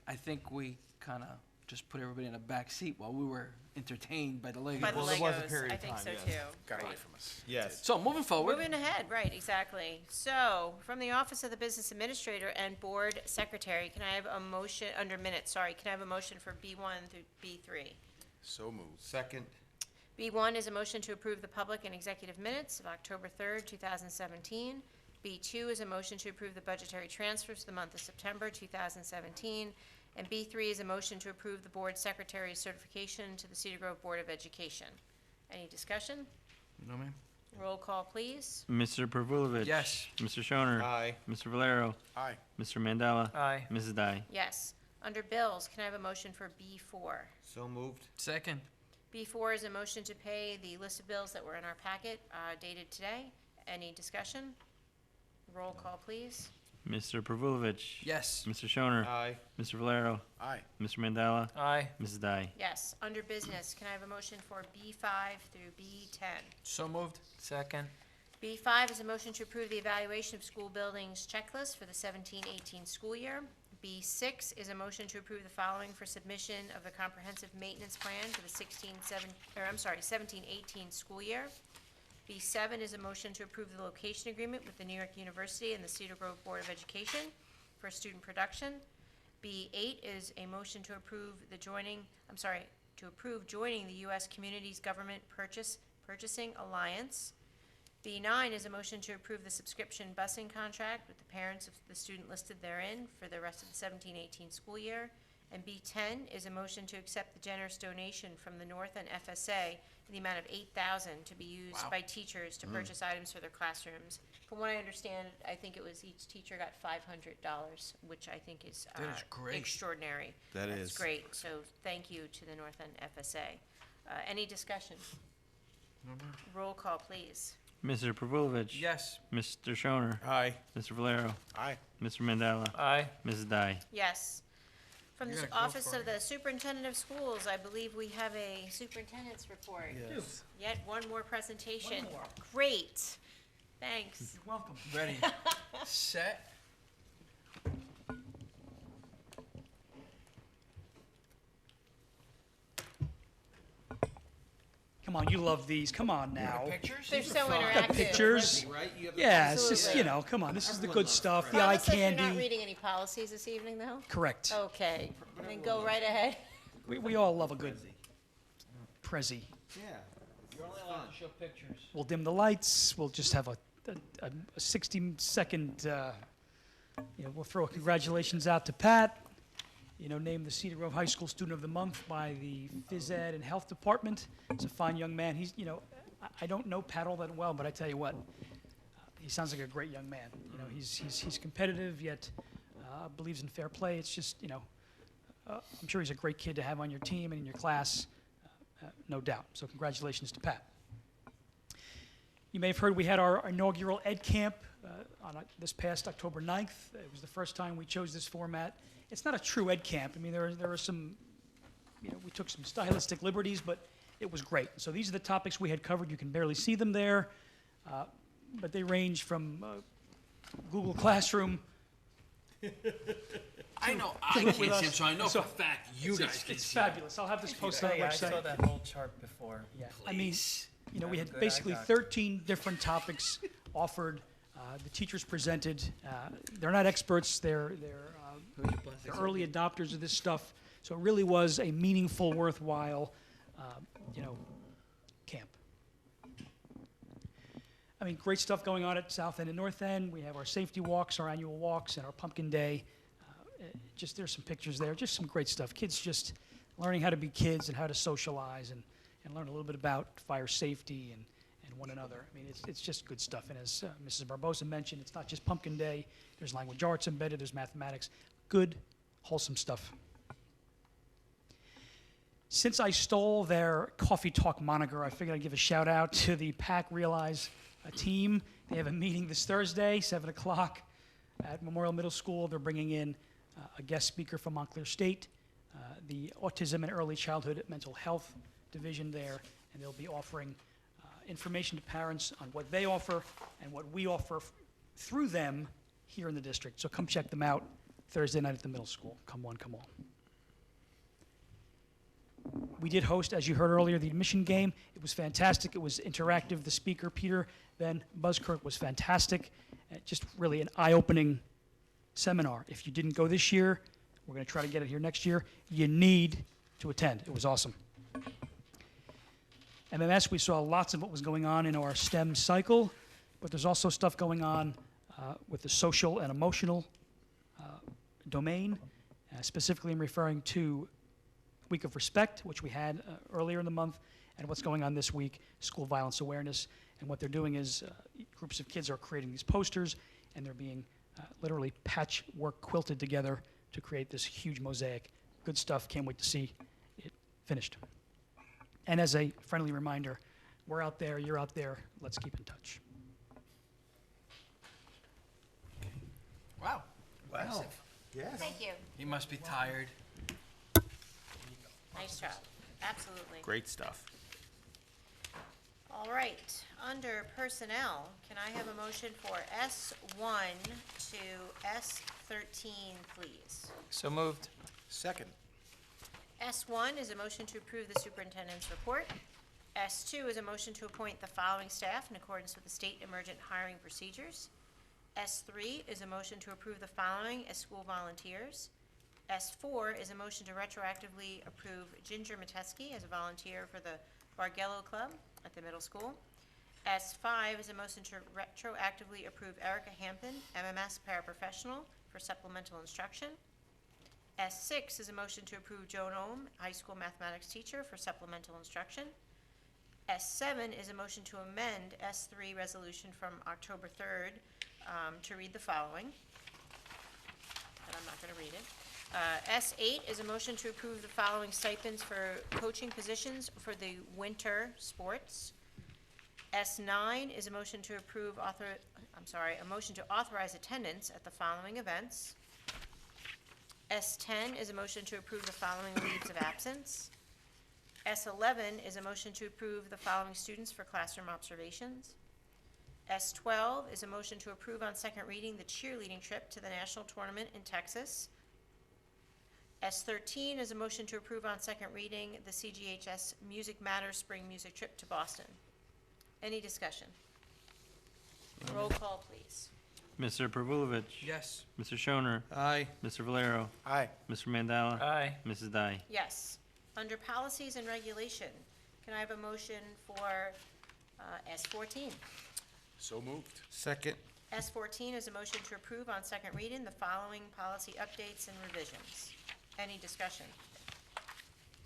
I think we kind of just put everybody in a back seat while we were entertained by the Legos.
By the
Well, there was a
Legos,
period
I
of
think
time,
so
yes.
too.
Got away
Right.
from us.
Yes.
So, moving forward.
Moving ahead, right, exactly. So, from the Office of the Business Administrator and Board Secretary, can I have a motion, under minutes, sorry, can I have a motion for B1 through B3?
So moved.
Second.
B1 is a motion to approve the public and executive minutes of October 3rd, 2017. B2 is a motion to approve the budgetary transfers for the month of September 2017. And B3 is a motion to approve the Board Secretary's certification to the Cedar Grove Board of Education. Any discussion?
No, ma'am.
Roll call, please.
Mr. Pervulovich.
Yes.
Mr. Shoner.
Aye.
Mr. Valero.
Aye.
Mr. Mandela.
Aye.
Mrs. Dai.
Yes. Under bills, can I have a motion for B4?
So moved.
Second.
B4 is a motion to pay the list of bills that were in our packet dated today. Any discussion? Roll call, please.
Mr. Pervulovich.
Yes.
Mr. Shoner.
Aye.
Mr. Valero.
Aye.
Mr. Mandela.
Aye.
Mrs. Dai.
Yes. Under business, can I have a motion for B5 through B10?
So moved. Second.
B5 is a motion to approve the evaluation of school buildings checklist for the 17-18 school year. B6 is a motion to approve the following for submission of the comprehensive maintenance plan for the 17-18 school year. B7 is a motion to approve the location agreement with the New York University and the Cedar Grove Board of Education for student production. B8 is a motion to approve joining the U.S. Communities Government Purchasing Alliance. B9 is a motion to approve the subscription busing contract with the parents of the student listed therein for the rest of the 17-18 school year. And B10 is a motion to accept the generous donation from the North End FSA in the amount of $8,000 to be used by teachers to purchase items for their classrooms. From what I understand, I think it was each teacher got $500, which I think is
That is great.
extraordinary.
That
That's
is.
great. So thank you to the North End FSA. Any discussion? Roll call, please.
Mr. Pervulovich.
Yes.
Mr. Shoner.
Aye.
Mr. Valero.
Aye.
Mr. Mandela.
Aye.
Mrs. Dai.
Yes. From the
You're
s-
gonna go
Office
for
of the Superintendent of Schools, I believe we have a superintendent's report.
Yes.
Yet one more presentation. Great. Thanks.
You're welcome. Ready. Set.
Come on, you love these. Come on now.
Pictures?
They're so
Got
interactive.
pictures.
Right? You have
Yeah, it's just,
Absolutely.
you know, come on. This is the good stuff. The eye
Promise us you're not
candy.
reading any policies this evening, though?
Correct.
Okay, then go right ahead.
We all love a good Prezi.
Yeah.
You're only allowed to show pictures.
We'll dim the lights. We'll just have a 60-second, we'll throw a congratulations out to Pat. Named the Cedar Grove High School Student of the Month by the Phys Ed and Health Department. He's a fine young man. He's, I don't know Pat all that well, but I tell you what, he sounds like a great young man. He's competitive, yet believes in fair play. It's just, I'm sure he's a great kid to have on your team and in your class, no doubt. So congratulations to Pat. You may have heard we had our inaugural Ed Camp on this past October 9th. It was the first time we chose this format. It's not a true Ed Camp. I mean, there are some, we took some stylistic liberties, but it was great. So these are the topics we had covered. You can barely see them there, but they range from Google Classroom.
I know I can't see them, so I know for a fact you guys can
It's
see them.
fabulous. I'll have this posted on the
I
website.
saw that whole chart before.
Yeah, I mean, we had
Good
basically
eye doctor.
13 different topics offered. The teachers presented. They're not experts. They're early adopters of this stuff. So it really was a meaningful, worthwhile, camp. I mean, great stuff going on at South End and North End. We have our safety walks, our annual walks, and our pumpkin day. There's some pictures there. Just some great stuff. Kids just learning how to be kids and how to socialize and learn a little bit about fire safety and one another. I mean, it's just good stuff. And as Mrs. Barbosa mentioned, it's not just pumpkin day. There's language arts embedded. There's mathematics. Good, wholesome stuff. Since I stole their Coffee Talk moniker, I figured I'd give a shout out to the PAC Realize team. They have a meeting this Thursday, 7 o'clock at Memorial Middle School. They're bringing in a guest speaker from Montclair State, the Autism and Early Childhood Mental Health Division there, and they'll be offering information to parents on what they offer and what we offer through them here in the district. So come check them out Thursday night at the middle school. Come one, come all. We did host, as you heard earlier, the admission game. It was fantastic. It was interactive. The speaker, Peter Van Buskirk, was fantastic. Just really an eye-opening seminar. If you didn't go this year, we're going to try to get it here next year. You need to attend. It was awesome. MMS, we saw lots of what was going on in our STEM cycle, but there's also stuff going on with the social and emotional domain. Specifically, I'm referring to Week of Respect, which we had earlier in the month, and what's going on this week, School Violence Awareness. And what they're doing is groups of kids are creating these posters, and they're being literally patchwork quilted together to create this huge mosaic. Good stuff. Can't wait to see it finished. And as a friendly reminder, we're out there, you're out there. Let's keep in touch.
Wow.
Wow. Yes.
Thank you.
He must be tired.
Nice job. Absolutely.
Great stuff.
All right, under personnel, can I have a motion for S1 to S13, please?
So moved.
Second.
S1 is a motion to approve the superintendent's report. S2 is a motion to appoint the following staff in accordance with the state emergent hiring procedures. S3 is a motion to approve the following as school volunteers. S4 is a motion to retroactively approve Ginger Metesky as a volunteer for the Bargello Club at the middle school. S5 is a motion to retroactively approve Erica Hampton, MMS paraprofessional, for supplemental instruction. S6 is a motion to approve Joan Ohm, high school mathematics teacher, for supplemental instruction. S7 is a motion to amend S3 resolution from October 3rd to read the following, but I'm not going to read it. S8 is a motion to approve the following stipends for coaching positions for the winter sports. S9 is a motion to approve a motion to authorize attendance at the following events. S10 is a motion to approve the following leaves of absence. S11 is a motion to approve the following students for classroom observations. S12 is a motion to approve on second reading the cheerleading trip to the national tournament in Texas. S13 is a motion to approve on second reading the CGHS Music Matters Spring Music Trip to Boston. Any discussion? Roll call, please.
Mr. Pervulovich.
Yes.
Mr. Shoner.
Aye.
Mr. Valero.
Aye.
Mr. Mandela.
Aye.
Mrs. Dai.
Yes. Under policies and regulation, can I have a motion for S14?
So moved.
Second.
S14 is a motion to approve on second reading the following policy updates and revisions. Any discussion?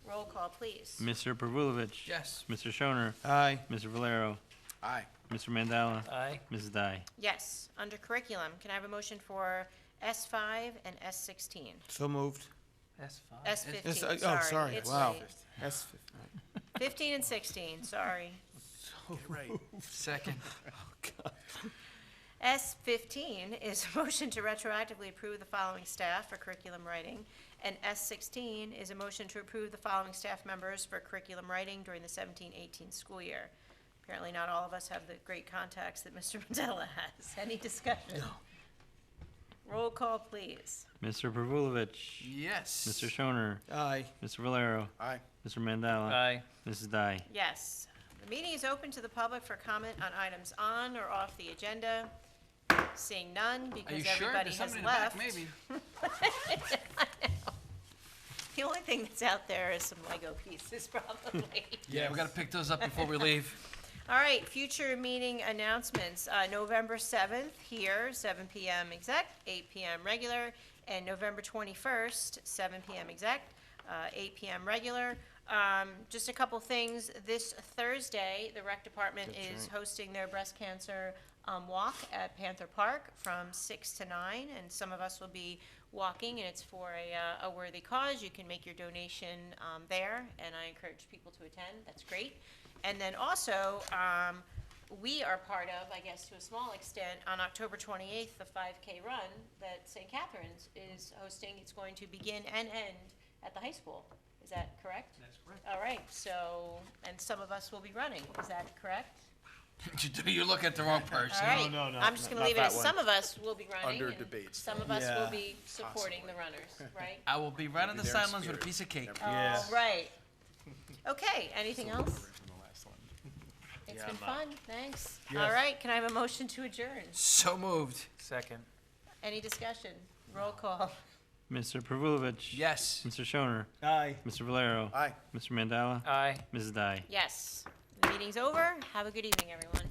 Roll call, please.
Mr. Pervulovich.
Yes.
Mr. Shoner.
Aye.
Mr. Valero.
Aye.
Mr. Mandela.
Aye.
Mrs. Dai.
Yes. Under curriculum, can I have a motion for S5 and S16?
So moved.
S5.
S15,
Oh, sorry,
It's
wow.
late.
S15.
15 and 16, sorry.
Right.
Second.
S15 is a motion to retroactively approve the following staff for curriculum writing, and S16 is a motion to approve the following staff members for curriculum writing during the 17-18 school year. Apparently not all of us have the great contacts that Mr. Mandela has. Any discussion? Roll call, please.
Mr. Pervulovich.
Yes.
Mr. Shoner.
Aye.
Mr. Valero.
Aye.
Mr. Mandela.
Aye.
Mrs. Dai.
Yes. The meeting is open to the public for comment on items on or off the agenda. Seeing none,
Are you
because
sure?
everybody
There's
has
somebody in the back,
left.
maybe.
The only thing that's out there is some Lego pieces, probably.
Yeah, we gotta pick those up before we leave.
All right, future meeting announcements. November 7th here, 7 PM exec, 8 PM regular, and November 21st, 7 PM exec, 8 PM regular. Just a couple things. This Thursday, the rec department is hosting their breast cancer walk at Panther Park from 6 to 9, and some of us will be walking, and it's for a worthy cause. You can make your donation there, and I encourage people to attend. That's great. And then also, we are part of, I guess to a small extent, on October 28th, the 5K run that St. Catherine's is hosting. It's going to begin and end at the high school. Is that correct?
That's correct.
All right, so, and some of us will be running. Is that correct?
You look at the wrong person.
All right.
no,
I'm just going to
not
leave it
that
as
one.
some of us will be running.
Under
and
debate
Some
still.
of us will
Yeah.
be supporting the runners, right?
I will be right on the
Be there in
sidelines with a
spirit.
piece of cake.
Yeah.
All right. Okay, anything else?
From the last one.
It's
Yeah,
been
I'm out.
fun, thanks.
Yes.
All right, can I have a motion to adjourn?
So moved.
Second.
Any discussion? Roll call.
Mr. Pervulovich.
Yes.
Mr. Shoner.
Aye.
Mr. Valero.
Aye.
Mr. Mandela.
Aye.
Mrs. Dai.
Yes. The meeting's over. Have a good evening, everyone.